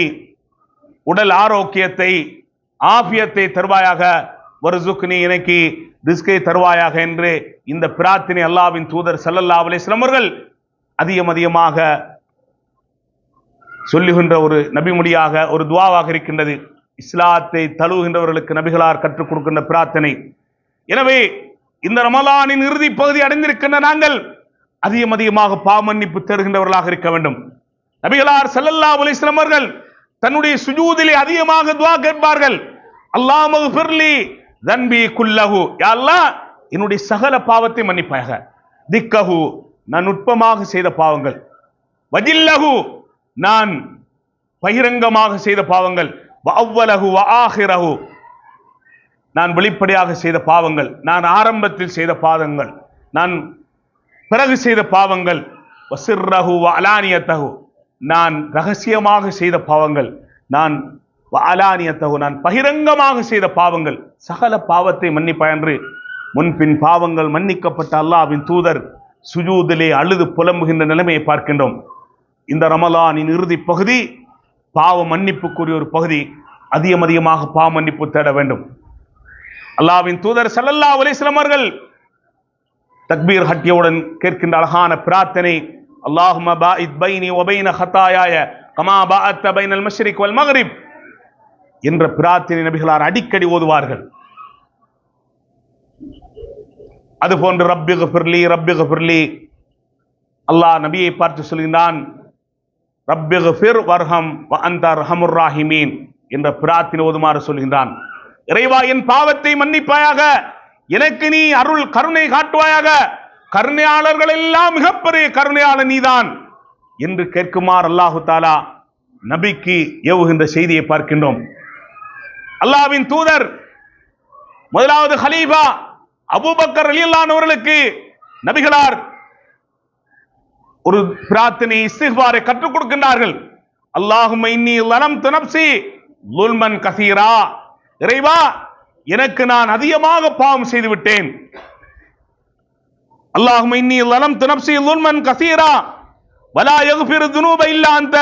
உடல் ஆரோக்கியத்தை, ஆஃபியத்தை தருவாயாக, வர்சுக்னி எனக்கு ரிஸ்கை தருவாயாக என்று இந்த பிரார்த்தனை அல்லாஹ்வின் தூதர் ஸல்லல்லாஹு அலைஹி வஸல்லம் அவர்கள் அதிகமாக சொல்லுகின்ற ஒரு நபிமொழியாக, ஒரு துஆவாக இருக்கின்றது. இஸ்லாத்தை தழுவுகின்றவர்களுக்கு நபிகளார் கற்றுக் கொடுக்கின்ற பிரார்த்தனை. எனவே இந்த ரமலானின் இறுதி பகுதி அடைந்திருக்கின்ற நாங்கள் அதிகமாக பாவ மன்னிப்பு தேடுகின்றவர்களாக இருக்க வேண்டும். நபிகளார் ஸல்லல்லாஹு அலைஹி வஸல்லம் அவர்கள் தன்னுடைய சுஜூதிலே அதிகமாக துஆ கேட்பார்கள். அல்லாஹும்ம ஃபிர்லி தன்பி குல்லஹு, யா அல்லாஹ் என்னுடைய சகல பாவத்தை மன்னிப்பாயாக, திக்கஹு நான் நுட்பமாக செய்த பாவங்கள், வஜில்லஹு நான் பகிரங்கமாக செய்த பாவங்கள், வஅவ்வலஹு வஆஹிரஹு நான் வெளிப்படையாக செய்த பாவங்கள், நான் ஆரம்பத்தில் செய்த பாவங்கள், நான் பிறகு செய்த பாவங்கள், வசிர்ரஹு வஅலானியத்தஹு நான் ரகசியமாக செய்த பாவங்கள், நான் வஅலானியத்தஹு நான் பகிரங்கமாக செய்த பாவங்கள், சகல பாவத்தை மன்னிப்பாய் என்று முன்பின் பாவங்கள் மன்னிக்கப்பட்ட அல்லாஹ்வின் தூதர் சுஜூதிலே அழுது புலம்புகின்ற நிலைமையை பார்க்கின்றோம். இந்த ரமலானின் இறுதி பகுதி பாவ மன்னிப்புக்குரிய ஒரு பகுதி. அதிகமாக பாவ மன்னிப்பு தேட வேண்டும். அல்லாஹ்வின் தூதர் ஸல்லல்லாஹு அலைஹி வஸல்லம் அவர்கள் தக்பீர் ஹட்டியவுடன் கேட்கின்ற அழகான பிரார்த்தனை, அல்லாஹும்ம பாஇத் பைனி வ பைன ஹதாயாய கமா பாஅத்த பைனல் மஷ்ரிக் வல் மக்ரிப் என்ற பிரார்த்தனை நபிகளார் அடிக்கடி ஓதுவார்கள். அதுபோன்று ரப்பிக்ஃபிர்லி ரப்பிக்ஃபிர்லி, அல்லாஹ் நபியை பார்த்து சொல்கின்றான், ரப்பிக்ஃபிர் வர்ஹம் வ அன்த அர்ஹமுர் ராஹிமீன் என்ற பிரார்த்தனை ஓதுமாறு சொல்கின்றான். இறைவா, என் பாவத்தை மன்னிப்பாயாக, எனக்கு நீ அருள் கருணை காட்டுவாயாக, கருணையாளர்கள் எல்லாம் மிகப்பெரிய கருணையாளர் நீதான் என்று கேட்குமாறு அல்லாஹு தாலா நபிக்கு ஏவுகின்ற செய்தியை பார்க்கின்றோம். அல்லாஹ்வின் தூதர் முதலாவது ஹலீஃபா அபூபக்கர் ரலியல்லாஹு அன்ஹு அவர்களுக்கு நபிகளார் ஒரு பிரார்த்தனை இஸ்திக்பாரை கற்றுக் கொடுக்கின்றார்கள். அல்லாஹும்ம இன்னி ஸலம்து நஃப்ஸி ஸுல்மன் கஸீரா, இறைவா, எனக்கு நான் அதிகமாக பாவம் செய்து விட்டேன். அல்லாஹும்ம இன்னி ஸலம்து நஃப்ஸி ஸுல்மன் கஸீரா வலா யக்ஃபிரு ذுனூப இல்லா அன்த,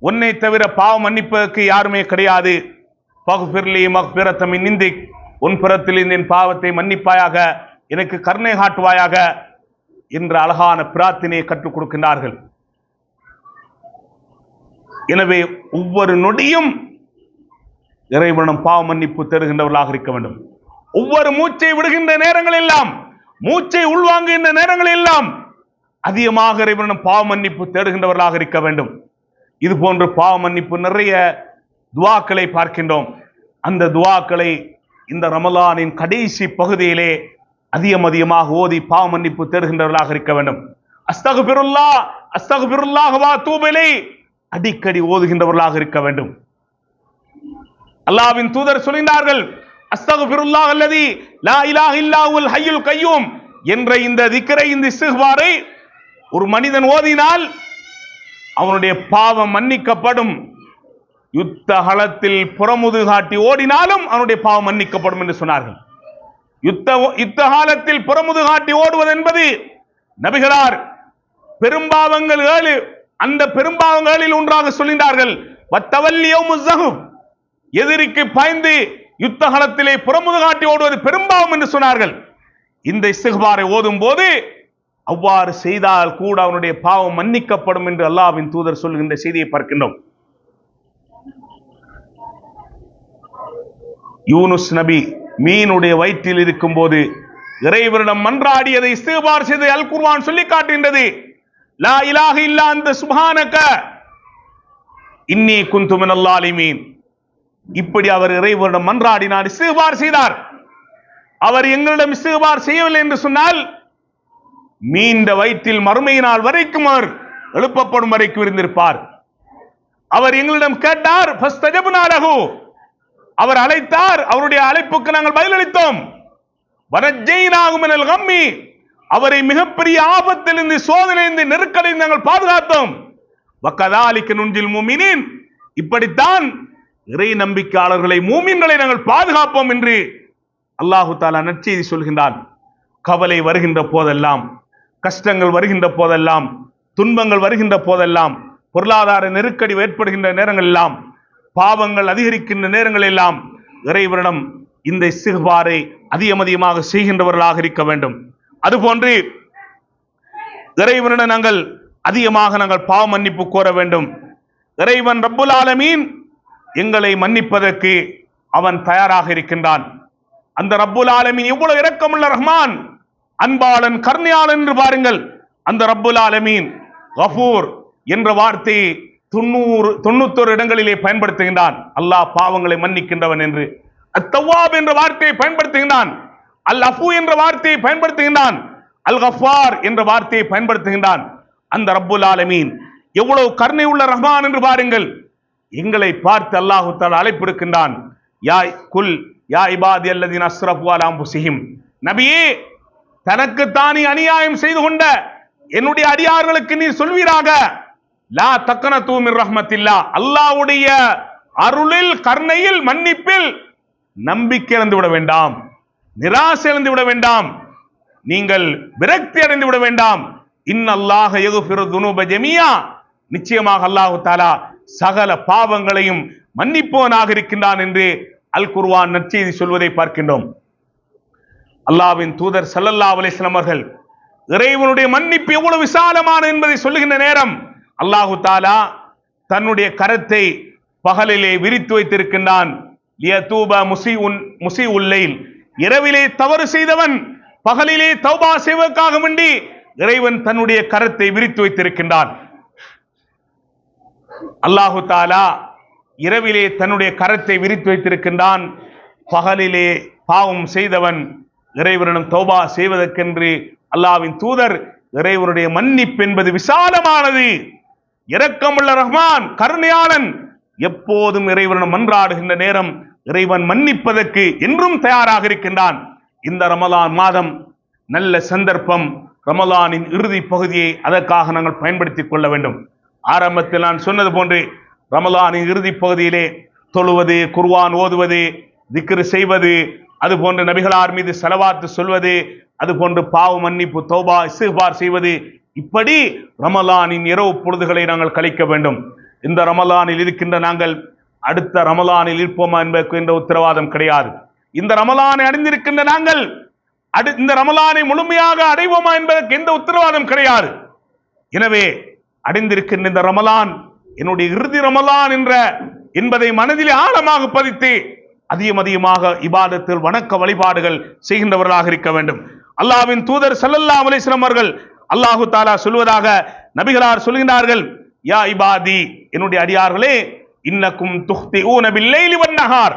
உன்னை தவிர பாவம் மன்னிப்பதற்கு யாருமே கிடையாது. ஃபக்ஃபிர்லி மக்ஃபிரத்தம் மின் இந்திக், உன் புறத்திலிருந்து என் பாவத்தை மன்னிப்பாயாக, எனக்கு கருணை காட்டுவாயாக என்ற அழகான பிரார்த்தனையை கற்றுக் கொடுக்கின்றார்கள். எனவே ஒவ்வொரு நொடியும் இறைவனும் பாவ மன்னிப்பு தருகின்றவர்களாக இருக்க வேண்டும். ஒவ்வொரு மூச்சை விடுகின்ற நேரங்கள் எல்லாம், மூச்சை உள்வாங்குகின்ற நேரங்கள் எல்லாம் அதிகமாக இறைவனும் பாவ மன்னிப்பு தேடுகின்றவர்களாக இருக்க வேண்டும். இது போன்று பாவ மன்னிப்பு நிறைய துவாக்களை பார்க்கின்றோம். அந்த துவாக்களை இந்த ரமலானின் கடைசி பகுதியிலே அதிகமாக ஓதி பாவ மன்னிப்பு தேடுகின்றவர்களாக இருக்க வேண்டும். அஸ்தக்ஃபிருல்லாஹ் அஸ்தக்ஃபிருல்லாஹ் வ அத்தூபு இலைஹ் அடிக்கடி ஓதுகின்றவர்களாக இருக்க வேண்டும். அல்லாஹ்வின் தூதர் சொல்கிறார்கள், அஸ்தக்ஃபிருல்லாஹ் அல்லதி லா இலாஹ இல்லா ஹுவல் ஹய்யுல் கய்யூம் என்ற இந்த திக்ரை, இந்த இஸ்திக்பாரை ஒரு மனிதன் ஓதினால் அவனுடைய பாவம் மன்னிக்கப்படும். யுத்த களத்தில் புறமுது காட்டி ஓடினாலும் அவனுடைய பாவம் மன்னிக்கப்படும் என்று சொன்னார்கள். யுத்த காலத்தில் புறமுது காட்டி ஓடுவது என்பது நபிகளார் பெரும்பாவங்கள் 7, அந்த பெரும்பாவங்களில் ஒன்றாக சொல்கின்றார்கள். எதிரிக்கு பயந்து யுத்த களத்திலே புறமுது காட்டி ஓடுவது பெரும்பாவம் என்று சொன்னார்கள். இந்த இஸ்திக்பாரை ஓதும் போது அவ்வாறு செய்தால் கூட அவனுடைய பாவம் மன்னிக்கப்படும் என்று அல்லாஹ்வின் தூதர் சொல்கின்ற செய்தியை பார்க்கின்றோம். யூனுஸ் நபி மீனுடைய வயிற்றில் இருக்கும் போது இறைவனிடம் மன்றாடியதை இஸ்திக்பார் செய்து அல் குர்ஆன் சொல்லி காட்டுகின்றது. லா இலாஹ இல்லா அன்த சுப்ஹானக இன்னி குன்து மினல் ஸாலிமீன். இப்படி அவர் இறைவனிடம் மன்றாடினார், இஸ்திக்பார் செய்தார். அவர் எங்களிடம் இஸ்திக்பார் செய்யவில்லை என்று சொன்னால் மீண்ட வயிற்றில் மறுமையினால் வரைக்கும் அவர் எழுப்பப்படும் வரைக்கும் இருந்திருப்பார். அவர் எங்களிடம் கேட்டார், ஃபஸ்தஜப்னா லஹு, அவர் அழைத்தார், அவருடைய அழைப்புக்கு நாங்கள் பதிலளித்தோம். வனஜ்ஜைனாஹு மினல் கம்மி, அவரை மிகப்பெரிய ஆபத்திலிருந்து, சோதனையிலிருந்து, நெருக்கடியிலிருந்து நாங்கள் பாதுகாத்தோம். வகதாலிக நுன்ஜில் முஃமினீன், இப்படித்தான் இறை நம்பிக்கையாளர்களை, மூமின்களை நாங்கள் பாதுகாப்போம் என்று அல்லாஹு தஆலா நற்செய்தி சொல்கின்றான். கவலை வருகின்ற போதெல்லாம், கஷ்டங்கள் வருகின்ற போதெல்லாம், துன்பங்கள் வருகின்ற போதெல்லாம், பொருளாதார நெருக்கடி ஏற்படுகின்ற நேரங்கள் எல்லாம், பாவங்கள் அதிகரிக்கின்ற நேரங்கள் எல்லாம் இறைவனிடம் இந்த இஸ்திக்பாரை அதிகமாக செய்கின்றவர்களாக இருக்க வேண்டும். அதுபோன்று இறைவனிடம் நாங்கள் அதிகமாக பாவ மன்னிப்பு கோர வேண்டும். இறைவன் ரப்புல் ஆலமீன் எங்களை மன்னிப்பதற்கு அவன் தயாராக இருக்கின்றான். அந்த ரப்புல் ஆலமீன் எவ்வளவு இரக்கமுள்ள ரஹ்மான், அன்பாளன், கருணையாளன் என்று பாருங்கள். அந்த ரப்புல் ஆலமீன் கஃபூர் என்ற வார்த்தையை 91 இடங்களிலே பயன்படுத்துகின்றான். அல்லாஹ் பாவங்களை மன்னிக்கின்றவன் என்று. அத்தவாப் என்ற வார்த்தையை பயன்படுத்துகின்றான். அல் அஃபு என்ற வார்த்தையை பயன்படுத்துகின்றான். அல் கஃபார் என்ற வார்த்தையை பயன்படுத்துகின்றான். அந்த ரப்புல் ஆலமீன் எவ்வளவு கருணை உள்ள ரஹ்மான் என்று பாருங்கள். எங்களை பார்த்து அல்லாஹு தஆலா அழைப்பிருக்கின்றான். யா குல் யா இபாதி அல்லதீன அஸ்ரஃபு அலா அன்ஃபுஸிஹிம், நபியே, தனக்கு தானே அநியாயம் செய்து கொண்ட என்னுடைய அடியார்களுக்கு நீர் சொல்வீராக, லா தக்னது மின் ரஹ்மத்தில்லா, அல்லாஹ்வுடைய அருளில், கருணையில், மன்னிப்பில் நம்பிக்கை இழந்து விட வேண்டாம், நிராசை அடைந்து விட வேண்டாம், நீங்கள் விரக்தி அடைந்து விட வேண்டாம். இன்னல்லாஹ யக்ஃபிரு ذுனூப ஜமீஆ, நிச்சயமாக அல்லாஹ் தஆலா சகல பாவங்களையும் மன்னிப்பவனாக இருக்கின்றான் என்று அல் குர்ஆன் நற்செய்தி சொல்வதை பார்க்கின்றோம். அல்லாஹ்வின் தூதர் ஸல்லல்லாஹு அலைஹி வஸல்லம் அவர்கள் இறைவனுடைய மன்னிப்பு எவ்வளவு விசாலமானது என்பதை சொல்லுகின்ற நேரம் அல்லாஹ் தஆலா தன்னுடைய கரத்தை பகலிலே விரித்து வைத்திருக்கின்றான். லியதூப முஸீஉல் லைல், இரவிலே தவறு செய்தவன் பகலிலே தௌபா செய்வதற்காக வேண்டி இறைவன் தன்னுடைய கரத்தை விரித்து வைத்திருக்கின்றான். அல்லாஹு தாலா இரவிலே தன்னுடைய கரத்தை விரித்து வைத்திருக்கின்றான். பகலிலே பாவம் செய்தவன் இறைவனிடம் தௌபா செய்வதற்கென்று அல்லாஹ்வின் தூதர் இறைவனுடைய மன்னிப்பு என்பது விசாலமானது, இரக்கமுள்ள ரஹ்மான் கருணையாளன், எப்போதும் இறைவனிடம் மன்றாடுகின்ற நேரம் இறைவன் மன்னிப்பதற்கு என்றும் தயாராக இருக்கின்றான். இந்த ரமலான் மாதம் நல்ல சந்தர்ப்பம். ரமலானின் இறுதி பகுதியை அதற்காக நாங்கள் பயன்படுத்திக் கொள்ள வேண்டும். ஆரம்பத்தில் நான் சொன்னது போன்று ரமலானின் இறுதி பகுதியிலே தொழுவது, குர்ஆன் ஓதுவது, திக்ர் செய்வது, அதுபோன்று நபிகளார் மீது ஸலவாத்து சொல்வது, அதுபோன்று பாவ மன்னிப்பு தௌபா இஸ்திக்பார் செய்வது, இப்படி ரமலானின் இரவு பொழுதுகளை நாங்கள் கழிக்க வேண்டும். இந்த ரமலானில் இருக்கின்ற நாங்கள் அடுத்த ரமலானில் இருப்போமா என்பதற்கு என்ற உத்தரவாதம் கிடையாது. இந்த ரமலானை அடைந்திருக்கின்ற நாங்கள் இந்த ரமலானை முழுமையாக அடைவோமா என்பதற்கு எந்த உத்தரவாதம் கிடையாது. எனவே அடைந்திருக்கின்ற இந்த ரமலான் என்னுடைய இறுதி ரமலான் என்பதை மனதிலே ஆழமாக பதித்து அதிகமாக இபாதத்தில் வணக்க வழிபாடுகள் செய்கின்றவர்களாக இருக்க வேண்டும். அல்லாஹ்வின் தூதர் ஸல்லல்லாஹு அலைஹி வஸல்லம் அவர்கள் அல்லாஹு தாலா சொல்வதாக நபிகளார் சொல்கின்றார்கள், யா இபாதி, என்னுடைய அடியார்களே, இன்னக்கும் துக்திஊன பில்லைலி வன்னஹார்,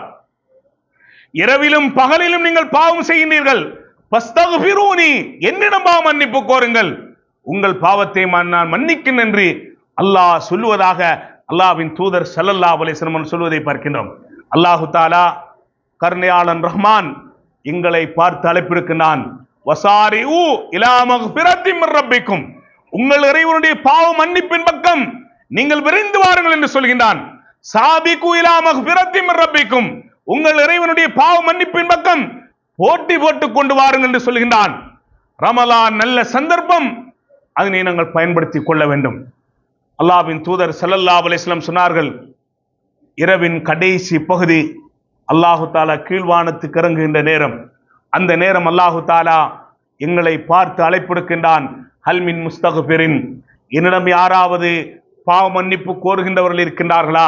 இரவிலும் பகலிலும் நீங்கள் பாவம் செய்கின்றீர்கள், ஃபஸ்தக்ஃபிரூனி, என்னிடம் பாவ மன்னிப்பு கோருங்கள், உங்கள் பாவத்தை நான் மன்னிக்கிறேன் என்று அல்லாஹ் சொல்லுவதாக அல்லாஹ்வின் தூதர் ஸல்லல்லாஹு அலைஹி வஸல்லம் சொல்வதை பார்க்கின்றோம். அல்லாஹு தாலா கருணையாளன் ரஹ்மான் எங்களை பார்த்து அழைப்பிருக்கிறான். வசாரிஉ இலா மக்ஃபிரத்தின் மிர் ரப்பிக்கும், உங்கள் இறைவனுடைய பாவ மன்னிப்பின் பக்கம் நீங்கள் விரைந்து வாருங்கள் என்று சொல்கின்றான். சாபிகு இலா மக்ஃபிரத்தின் மிர் ரப்பிக்கும், உங்கள் இறைவனுடைய பாவ மன்னிப்பின் பக்கம் போட்டி போட்டுக் கொண்டு வாருங்கள் என்று சொல்கின்றான். ரமலான் நல்ல சந்தர்ப்பம், அதனை நாங்கள் பயன்படுத்திக் கொள்ள வேண்டும். அல்லாஹ்வின் தூதர் ஸல்லல்லாஹு அலைஹி வஸல்லம் சொன்னார்கள், இரவின் கடைசி பகுதி அல்லாஹு தாலா கீழ்வானத்துக்கு இறங்குகின்ற நேரம். அந்த நேரம் அல்லாஹு தாலா எங்களை பார்த்து அழைப்பிடுக்கின்றான். ஹல்மின் முஸ்தக்பிரின், என்னிடம் யாராவது பாவ மன்னிப்பு கோருகின்றவர்கள் இருக்கின்றார்களா?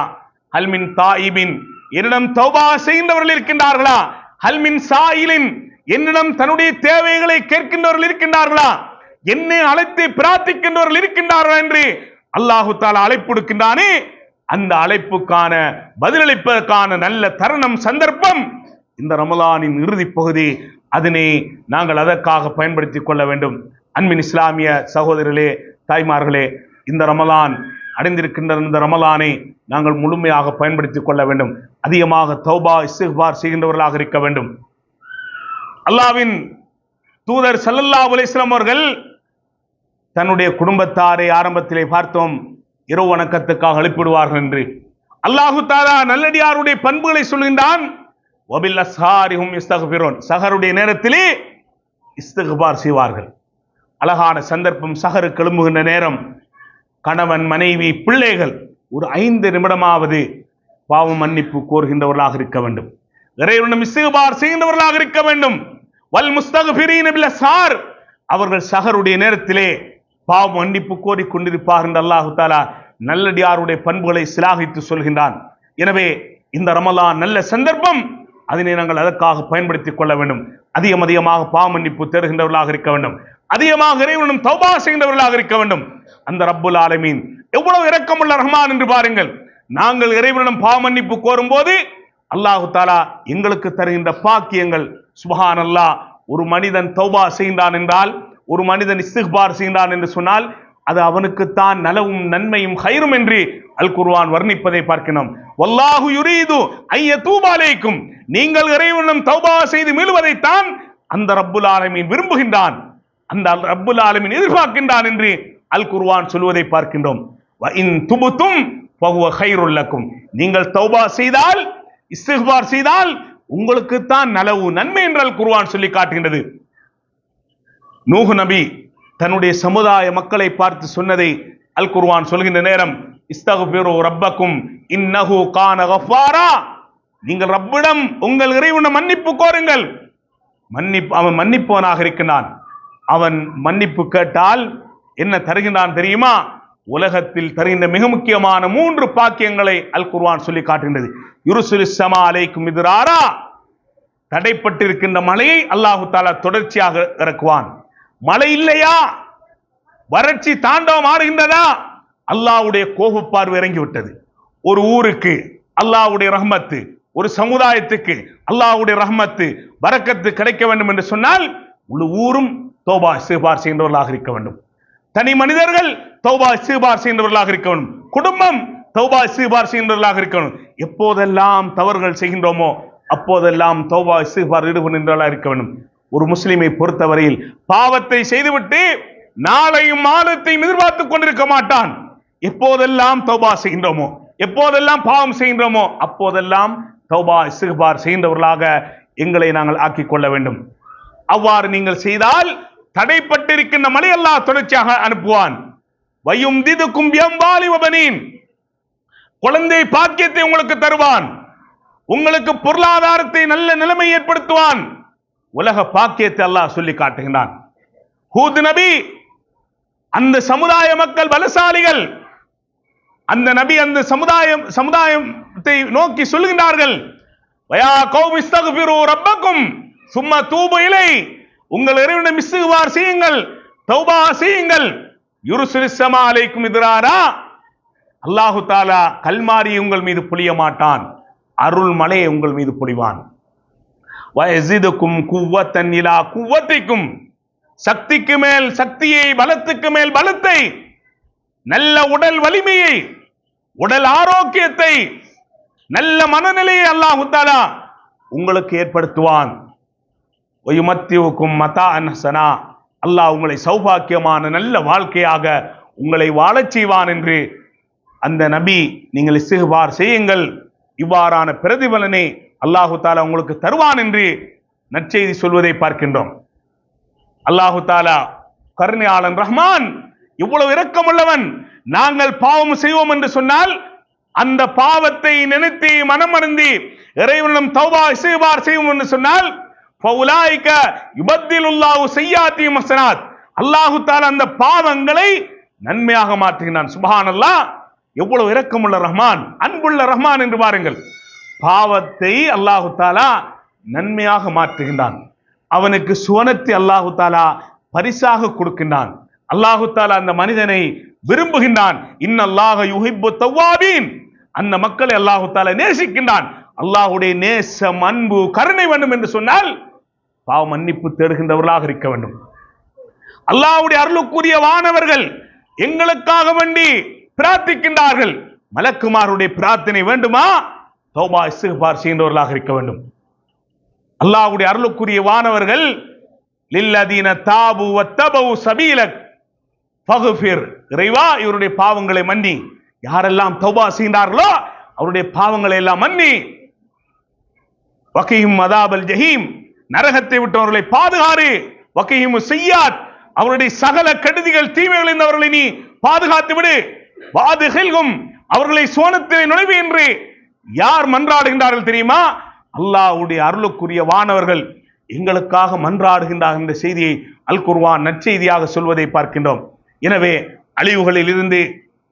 ஹல்மின் தாயிபின், என்னிடம் தௌபா செய்கின்றவர்கள் இருக்கின்றார்களா? ஹல்மின் சாயிலின், என்னிடம் தன்னுடைய தேவைகளை கேட்கின்றவர்கள் இருக்கின்றார்களா? என்னை அழைத்து பிரார்த்திக்கின்றவர்கள் இருக்கின்றார்களா என்று அல்லாஹு தாலா அழைப்பிடுக்கின்றானே, அந்த அழைப்புக்கான பதிலளிப்பதற்கான நல்ல தருணம், சந்தர்ப்பம் இந்த ரமலானின் இறுதி பகுதி. அதனை நாங்கள் அதற்காக பயன்படுத்திக் கொள்ள வேண்டும். அன்பின் இஸ்லாமிய சகோதரர்களே, தாய்மார்களே, இந்த ரமலான் அடைந்திருக்கின்ற இந்த ரமலானை நாங்கள் முழுமையாக பயன்படுத்திக் கொள்ள வேண்டும். அதிகமாக தௌபா இஸ்திக்பார் செய்கின்றவர்களாக இருக்க வேண்டும். அல்லாஹ்வின் தூதர் ஸல்லல்லாஹு அலைஹி வஸல்லம் அவர்கள் தன்னுடைய குடும்பத்தாரை ஆரம்பத்திலே பார்த்தோம், இரவு வணக்கத்துக்காக எழுப்பிடுவார்கள் என்று. அல்லாஹு தஆலா நல்லடியாருடைய பண்புகளை சொல்கின்றான். வபில் அஸ்ஹாரிஹும் யஸ்தக்பிரூன், சஹருடைய நேரத்திலே இஸ்திக்பார் செய்வார்கள். அழகான சந்தர்ப்பம். சஹருக்கு எழும்புகின்ற நேரம் கணவன், மனைவி, பிள்ளைகள் ஒரு 5 நிமிடமாவது பாவ மன்னிப்பு கோருகின்றவர்களாக இருக்க வேண்டும். இறைவனிடம் இஸ்திக்பார் செய்கின்றவர்களாக இருக்க வேண்டும். வல் முஸ்தக்பிரீன பில் அஸ்ஹார், அவர்கள் சஹருடைய நேரத்திலே பாவ மன்னிப்பு கோரிக்கொண்டிருப்பார் என்று அல்லாஹு தாலா நல்லடியாருடைய பண்புகளை சிலாகித்து சொல்கின்றான். எனவே இந்த ரமலான் நல்ல சந்தர்ப்பம், அதனை நாங்கள் அதற்காக பயன்படுத்திக் கொள்ள வேண்டும். அதிகமாக பாவ மன்னிப்பு தேடுகின்றவர்களாக இருக்க வேண்டும். அதிகமாக இறைவனும் தௌபா செய்கின்றவர்களாக இருக்க வேண்டும். அந்த ரப்புல் ஆலமீன் எவ்வளவு இரக்கமுள்ள ரஹ்மான் என்று பாருங்கள். நாங்கள் இறைவனிடம் பாவ மன்னிப்பு கோரும் போது அல்லாஹு தாலா எங்களுக்கு தருகின்ற பாக்கியங்கள், சுப்ஹானல்லாஹ். ஒரு மனிதன் தௌபா செய்கின்றான் என்றால், ஒரு மனிதன் இஸ்திக்பார் செய்கின்றான் என்று சொன்னால், அது அவனுக்குத்தான் நலவும் நன்மையும் ஹைரும் என்று அல் குர்ஆன் வர்ணிப்பதை பார்க்கிறோம். வல்லாஹு யுரீது ஐயதூப அலைக்கும், நீங்கள் இறைவனிடம் தௌபா செய்து மீளுவதைத்தான் அந்த ரப்புல் ஆலமீன் விரும்புகின்றான், அந்த ரப்புல் ஆலமீன் எதிர்பார்க்கின்றான் என்று அல் குர்ஆன் சொல்வதை பார்க்கின்றோம். வ இன் துபுதும் ஃபஹுவ கைருல் லக்கும், நீங்கள் தௌபா செய்தால், இஸ்திக்பார் செய்தால் உங்களுக்குத்தான் நலவு நன்மை என்று அல் குர்ஆன் சொல்லி காட்டுகின்றது. நூஹ் நபி தன்னுடைய சமுதாய மக்களை பார்த்து சொன்னதை அல் குர்ஆன் சொல்கின்ற நேரம், இஸ்தக்பிரு ரப்பக்கும் இன்னஹு கான கஃபாரா, நீங்கள் ரப்பிடம் உங்கள் இறைவனிடம் மன்னிப்பு கோருங்கள், அவன் மன்னிப்பவனாக இருக்கிறான். அவன் மன்னிப்பு கேட்டால் என்ன தருகின்றான் தெரியுமா? உலகத்தில் தருகின்ற மிக முக்கியமான 3 பாக்கியங்களை அல் குர்ஆன் சொல்லி காட்டுகின்றது. யுர்சிலிஸ் ஸமா அலைக்கும் மித்ராரா, தடைப்பட்டிருக்கின்ற மழையை அல்லாஹு தஆலா தொடர்ச்சியாக இறக்குவான். மழை இல்லையா, வறட்சி தாண்டவம் ஆடுகின்றதா, அல்லாஹ்வுடைய கோபப்பார்வை இறங்கிவிட்டது. ஒரு ஊருக்கு அல்லாஹ்வுடைய ரஹ்மத்து, ஒரு சமுதாயத்துக்கு அல்லாஹ்வுடைய ரஹ்மத்து பரக்கத்து கிடைக்க வேண்டும் என்று சொன்னால் முழு ஊரும் தௌபா இஸ்திக்பார் செய்கின்றவர்களாக இருக்க வேண்டும். தனி மனிதர்கள் தௌபா இஸ்திக்பார் செய்கின்றவர்களாக இருக்க வேண்டும். குடும்பம் தௌபா இஸ்திக்பார் செய்கின்றவர்களாக இருக்க வேண்டும். எப்போதெல்லாம் தவறுகள் செய்கின்றோமோ அப்போதெல்லாம் தௌபா இஸ்திக்பார் ஈடுபடுகின்றவர்களாக இருக்க வேண்டும். ஒரு முஸ்லிமை பொறுத்தவரையில் பாவத்தை செய்துவிட்டு நாளையும் மாதத்தையும் எதிர்பார்த்துக் கொண்டிருக்க மாட்டான். எப்போதெல்லாம் தௌபா செய்கின்றோமோ, எப்போதெல்லாம் பாவம் செய்கின்றோமோ அப்போதெல்லாம் தௌபா இஸ்திக்பார் செய்கின்றவர்களாக எங்களை நாங்கள் ஆக்கிக் கொள்ள வேண்டும். அவ்வாறு நீங்கள் செய்தால் தடைப்பட்டிருக்கின்ற மழை அல்லாஹ் தொடர்ச்சியாக அனுப்புவான். வயும்திதுக்கும் பிஅம்வாலி வபனீன், குழந்தை பாக்கியத்தை உங்களுக்கு தருவான். உங்களுக்கு பொருளாதாரத்தை நல்ல நிலைமை ஏற்படுத்துவான். உலக பாக்கியத்தை அல்லாஹ் சொல்லி காட்டுகின்றான். ஹூத் நபி, அந்த சமுதாய மக்கள் பலசாலிகள். அந்த நபி அந்த சமுதாயத்தை நோக்கி சொல்லுகின்றார்கள், வயா கௌமி இஸ்தக்ஃபிரு ரப்பக்கும் சும்ம தூபு இலை, உங்கள் இறைவனிடம் இஸ்திக்பார் செய்யுங்கள், தௌபா செய்யுங்கள். யுர்சிலிஸ் ஸமா அலைக்கும் மித்ராரா, அல்லாஹு தஆலா கல்மாரி உங்கள் மீது பொழிய மாட்டான், அருள் மழையை உங்கள் மீது பொழிவான். வயஸிதுக்கும் குவ்வத்தன் இலா குவ்வத்திக்கும், சக்திக்கு மேல் சக்தியை, பலத்துக்கு மேல் பலத்தை, நல்ல உடல் வலிமையை, உடல் ஆரோக்கியத்தை, நல்ல மனநிலையை அல்லாஹ் தஆலா உங்களுக்கு ஏற்படுத்துவான். வயுமத்தியுக்கும் மதாஅன் ஹஸனா, அல்லாஹ் உங்களை சௌபாக்கியமான நல்ல வாழ்க்கையாக உங்களை வாழச் செய்வான் என்று அந்த நபி நீங்கள் இஸ்திக்பார் செய்யுங்கள், இவ்வாறான பிரதிபலனை அல்லாஹு தஆலா உங்களுக்கு தருவான் என்று நற்செய்தி சொல்வதை பார்க்கின்றோம். அல்லாஹு தஆலா கருணையாளன், ரஹ்மான், இவ்வளவு இரக்கமுள்ளவன். நாங்கள் பாவம் செய்வோம் என்று சொன்னால் அந்த பாவத்தை நினைத்து மனமருந்தி இறைவனிடம் தௌபா இஸ்திக்பார் செய்வோம் என்று சொன்னால் ஃபௌலாயிக யுபத்திலுல்லாஹு ஸய்யாத்திஹிம் ஹஸனாத், அல்லாஹு தஆலா அந்த பாவங்களை நன்மையாக மாற்றுகிறான். சுப்ஹானல்லாஹ், எவ்வளவு இரக்கமுள்ள ரஹ்மான், அன்புள்ள ரஹ்மான் என்று பாருங்கள். பாவத்தை அல்லாஹு தஆலா நன்மையாக மாற்றுகின்றான். அவனுக்கு சுவனத்தை அல்லாஹு தஆலா பரிசாக கொடுக்கின்றான். அல்லாஹு தஆலா அந்த மனிதனை விரும்புகின்றான். இன்னல்லாஹ யுஹிப்பு தவ்வாபீன், அந்த மக்களை அல்லாஹு தஆலா நேசிக்கின்றான். அல்லாஹ்வுடைய நேசம், அன்பு, கருணை வேண்டும் என்று சொன்னால் பாவ மன்னிப்பு தேடுகின்றவர்களாக இருக்க வேண்டும். அல்லாஹ்வுடைய அருளுக்குரிய வானவர்கள் எங்களுக்காக வேண்டி பிரார்த்திக்கின்றார்கள். மலக்குமாருடைய பிரார்த்தனை வேண்டுமா? தௌபா இஸ்திக்பார் செய்கின்றவர்களாக இருக்க வேண்டும். அல்லாஹ்வுடைய அருளுக்குரிய வானவர்கள் லில்லதீன தாபு வத்தபு சபீலக் ஃபக்ஃபிர், இறைவா இவருடைய பாவங்களை மன்னி. யாரெல்லாம் தௌபா செய்கின்றார்களோ அவருடைய பாவங்களை எல்லாம் மன்னி. வகீஹிம் அதாபல் ஜஹீம், நரகத்தை விட்டவர்களை பாதுகாரு. வகீஹிம் ஸய்யாத், அவருடைய சகல கெடுதிகள் தீமைகளில் அவர்களை நீ பாதுகாத்து விடு. வாதுஹில்ஹும், அவர்களை சுவனத்திலே நுழைவு என்று யார் மன்றாடுகின்றார்கள் தெரியுமா? அல்லாஹ்வுடைய அருளுக்குரிய வானவர்கள் எங்களுக்காக மன்றாடுகின்றார்கள் என்ற செய்தியை அல் குர்ஆன் நற்செய்தியாக சொல்வதை பார்க்கின்றோம். எனவே அழிவுகளில் இருந்து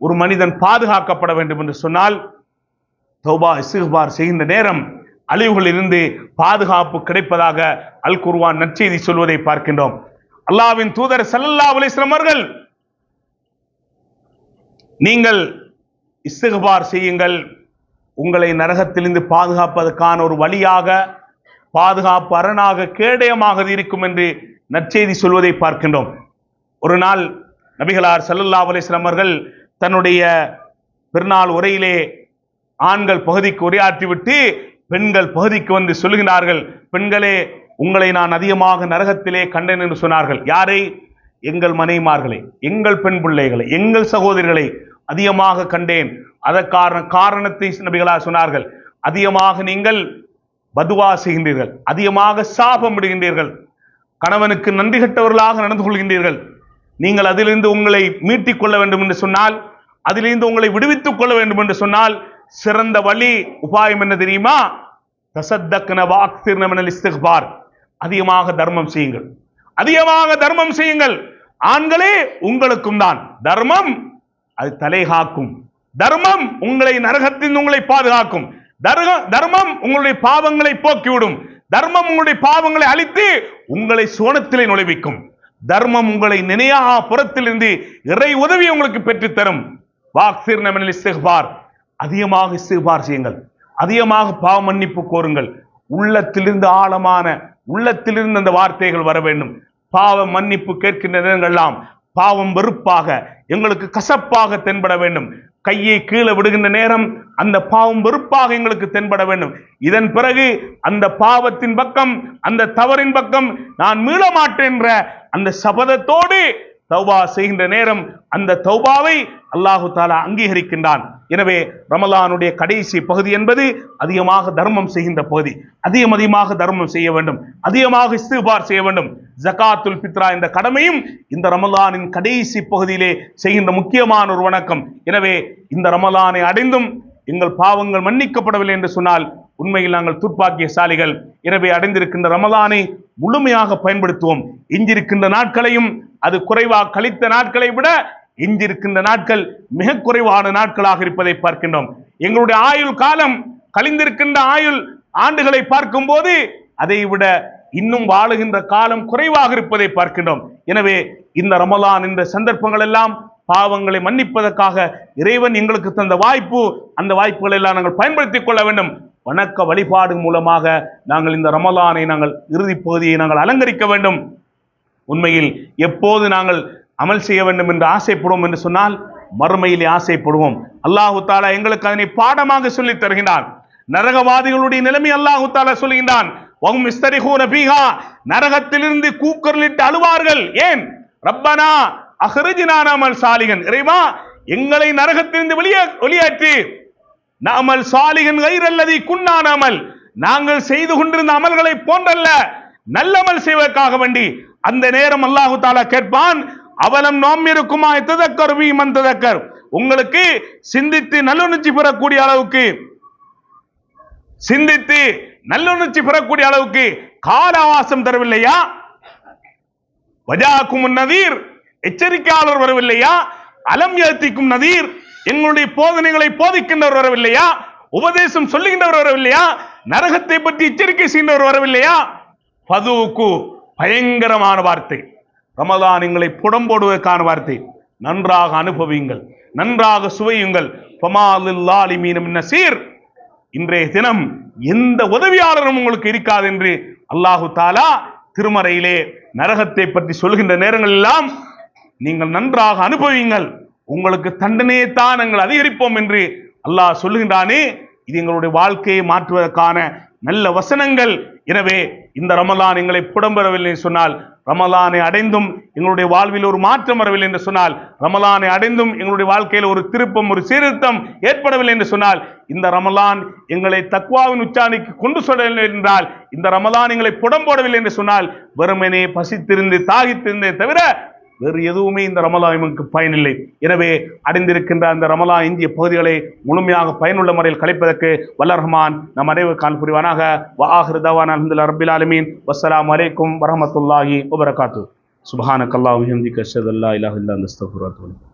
ஒரு மனிதன் பாதுகாக்கப்பட வேண்டும் என்று சொன்னால் தௌபா இஸ்திக்பார் செய்கின்ற நேரம் அழிவுகளிலிருந்து பாதுகாப்பு கிடைப்பதாக அல் குர்ஆன் நற்செய்தி சொல்வதை பார்க்கின்றோம். அல்லாஹ்வின் தூதர் ஸல்லல்லாஹு அலைஹி வஸல்லம் அவர்கள், நீங்கள் இஸ்திக்பார் செய்யுங்கள், உங்களை நரகத்திலிருந்து பாதுகாப்பதற்கான ஒரு வழியாக, பாதுகாப்பு அரணாக, கேடயமாக இருக்கும் என்று நற்செய்தி சொல்வதை பார்க்கின்றோம். ஒரு நாள் நபிகளார் ஸல்லல்லாஹு அலைஹி வஸல்லம் அவர்கள் தன்னுடைய பெருநாள் உரையிலே ஆண்கள் பகுதிக்கு உரையாற்றிவிட்டு பெண்கள் பகுதிக்கு வந்து சொல்லுகிறார்கள், பெண்களே உங்களை நான் அதிகமாக நரகத்திலே கண்டேன் என்று சொன்னார்கள். யாரை? எங்கள் மனைவிமார்களை, எங்கள் பெண் பிள்ளைகளை, எங்கள் சகோதரிகளை அதிகமாக கண்டேன். அதற்கான காரணத்தை நபிகளார் சொன்னார்கள். அதிகமாக நீங்கள் பதுவா செய்கின்றீர்கள், அதிகமாக சாபம் விடுகின்றீர்கள், கணவனுக்கு நன்றி கெட்டவர்களாக நடந்து கொள்கின்றீர்கள். நீங்கள் அதிலிருந்து உங்களை மீட்டிக் கொள்ள வேண்டும் என்று சொன்னால், அதிலிருந்து உங்களை விடுவித்துக் கொள்ள வேண்டும் என்று சொன்னால் சிறந்த வழி, உபாயம் என்ன தெரியுமா? தஸத்தக்ன வஅக்ஸிர்ன மினல் இஸ்திக்பார், அதிகமாக தர்மம் செய்யுங்கள், அதிகமாக தர்மம் செய்யுங்கள். ஆண்களே உங்களுக்கும் தான் தர்மம், அது தலை காக்கும். தர்மம் உங்களை நரகத்தில் உங்களை பாதுகாக்கும். தர்மம் உங்களுடைய பாவங்களை போக்கிவிடும். தர்மம் உங்களுடைய பாவங்களை அழித்து உங்களை சுவனத்திலே நுழைவிக்கும். தர்மம் உங்களை நினையா புறத்திலிருந்து இறை உதவி உங்களுக்கு பெற்றுத்தரும். வாக்ஃபிர்ன மினல் இஸ்திக்பார், அதிகமாக இஸ்திக்பார் செய்யுங்கள், அதிகமாக பாவ மன்னிப்பு கோருங்கள். உள்ளத்திலிருந்து ஆழமான உள்ளத்திலிருந்து அந்த வார்த்தைகள் வர வேண்டும். பாவ மன்னிப்பு கேட்கின்ற நேரங்களெல்லாம் பாவம் வெறுப்பாக எங்களுக்கு கசப்பாக தென்பட வேண்டும். கையை கீழே விடுகின்ற நேரம் அந்த பாவம் வெறுப்பாக எங்களுக்கு தென்பட வேண்டும். இதன் பிறகு அந்த பாவத்தின் பக்கம், அந்த தவறின் பக்கம் நான் மீள மாட்டேன் என்ற அந்த சபதத்தோடு தௌபா செய்கின்ற நேரம் அந்த தௌபாவை அல்லாஹு தாலா அங்கீகரிக்கின்றான். எனவே ரமலானுடைய கடைசி பகுதி என்பது அதிகமாக தர்மம் செய்கின்ற பகுதி. அதிகமாக தர்மம் செய்ய வேண்டும், அதிகமாக இஸ்திக்பார் செய்ய வேண்டும். ஜகாத்துல் ஃபித்ரா என்ற கடமையும் இந்த ரமலானின் கடைசி பகுதியிலே செய்கின்ற முக்கியமான ஒரு வணக்கம். எனவே இந்த ரமலானை அடைந்தும் எங்கள் பாவங்கள் மன்னிக்கப்படவில்லை என்று சொன்னால் உண்மையில் நாங்கள் துர்ப்பாக்கியசாலிகள். எனவே அடைந்திருக்கின்ற ரமலானை முழுமையாக பயன்படுத்துவோம். எஞ்சிருக்கின்ற நாட்களையும், அது குறைவாக கழித்த நாட்களை விட எஞ்சிருக்கின்ற நாட்கள் மிக குறைவான நாட்களாக இருப்பதை பார்க்கின்றோம். எங்களுடைய ஆயுள் காலம், கழிந்திருக்கின்ற ஆயுள் ஆண்டுகளை பார்க்கும் போது அதை விட இன்னும் வாழுகின்ற காலம் குறைவாக இருப்பதை பார்க்கின்றோம். எனவே இந்த ரமலான் இந்த சந்தர்ப்பங்கள் எல்லாம் பாவங்களை மன்னிப்பதற்காக இறைவன் எங்களுக்கு தந்த வாய்ப்பு. அந்த வாய்ப்புகளை எல்லாம் நாங்கள் பயன்படுத்திக் கொள்ள வேண்டும். வணக்க வழிபாடு மூலமாக நாங்கள் இந்த ரமலானை, நாங்கள் இறுதி பகுதியை நாங்கள் அலங்கரிக்க வேண்டும். உண்மையில் எப்போது நாங்கள் அமல் செய்ய வேண்டும் என்று ஆசைப்படுவோம் என்று சொன்னால் மறுமையிலே ஆசைப்படுவோம். அல்லாஹு தாலா எங்களுக்கு அதனை பாடமாக சொல்லித் தருகின்றான். நரகவாதிகளுடைய நிலைமை அல்லாஹு தாலா சொல்கின்றான். நரகத்திலிருந்து கூக்குரலிட்டு அழுவார்கள். ஏன்? ரப்பனா அஹ்ரிஜ்னா நஅமல் சாலிஹன், இறைவா எங்களை நரகத்திலிருந்து வெளியேற்றி, நஅமல் சாலிஹன் கைரல்லதி குன்னா நஅமல், நாங்கள் செய்து கொண்டிருந்த அமல்களை போன்றல்ல, நல்லமல் செய்வதற்காக வேண்டி. அந்த நேரம் அல்லாஹு தாலா கேட்பான், அவலம் நோம்மிருக்குமா ததக்கர் பி மன் ததக்கர், உங்களுக்கு சிந்தித்து நல்லுணர்ச்சி பெறக்கூடிய அளவுக்கு, சிந்தித்து நல்லுணர்ச்சி பெறக்கூடிய அளவுக்கு கால அவகாசம் தரவில்லையா? வஜாக்கும் நதீர், எச்சரிக்கையாளர் வரவில்லையா? அலம் யத்திக்கும் நதீர், எங்களுடைய போதனைகளை போதிக்கின்றவர் வரவில்லையா? உபதேசம் சொல்லுகின்றவர் வரவில்லையா? நரகத்தை பற்றி எச்சரிக்கை செய்கின்றவர் வரவில்லையா? ஃபதூக்கு, பயங்கரமான வார்த்தை. ரமலான் எங்களை புடம்போடுவதற்கான வார்த்தை. நன்றாக அனுபவியுங்கள், நன்றாக சுவையுங்கள். இன்றைய தினம் எந்த உதவியாளரும் உங்களுக்கு இருக்காது என்று அல்லாஹு தாலா திருமறையிலே நரகத்தை பற்றி சொல்கின்ற நேரங்கள் எல்லாம் நீங்கள் நன்றாக அனுபவியுங்கள், உங்களுக்கு தண்டனையை தான் நாங்கள் அதிகரிப்போம் என்று அல்லாஹ் சொல்லுகின்றானே. இது எங்களுடைய வாழ்க்கையை மாற்றுவதற்கான நல்ல வசனங்கள். எனவே இந்த ரமலான் எங்களை புடம்பெறவில்லை என்று சொன்னால், ரமலானை அடைந்தும் எங்களுடைய வாழ்வில் ஒரு மாற்றம் வரவில்லை என்று சொன்னால், ரமலானை அடைந்தும் எங்களுடைய வாழ்க்கையில் ஒரு திருப்பம், ஒரு சீர்திருத்தம் ஏற்படவில்லை என்று சொன்னால், இந்த ரமலான் எங்களை தக்வாவின் உச்சாணிக்கு கொண்டு செல்லவில்லை என்றால், இந்த ரமலான் எங்களை புடம்போடவில்லை என்று சொன்னால், வெறுமனே பசித்திருந்து தாகித்திருந்தே தவிர வேறு எதுவுமே இந்த ரமலான் எமக்கு பயனில்லை. எனவே அடைந்திருக்கின்ற அந்த ரமலான் இந்திய பகுதிகளை முழுமையாக பயனுள்ள முறையில் கழிப்பதற்கு வல்ல ரஹ்மான் நம் அனைவருக்கான புரிவானாக. வஆஹிரு தஅவானா அல்ஹம்துலில்லாஹி ரப்பில் ஆலமீன். வஸ்ஸலாமு அலைக்கும் வரஹ்மத்துல்லாஹி வபரகாத்துஹு. சுப்ஹானக்கல்லாஹு வபிஹம்திக அஷ்ஹது அல்லா இலாஹா இல்லா அன்த அஸ்தக்ஃபிருக வ அத்தூபு இலைக்.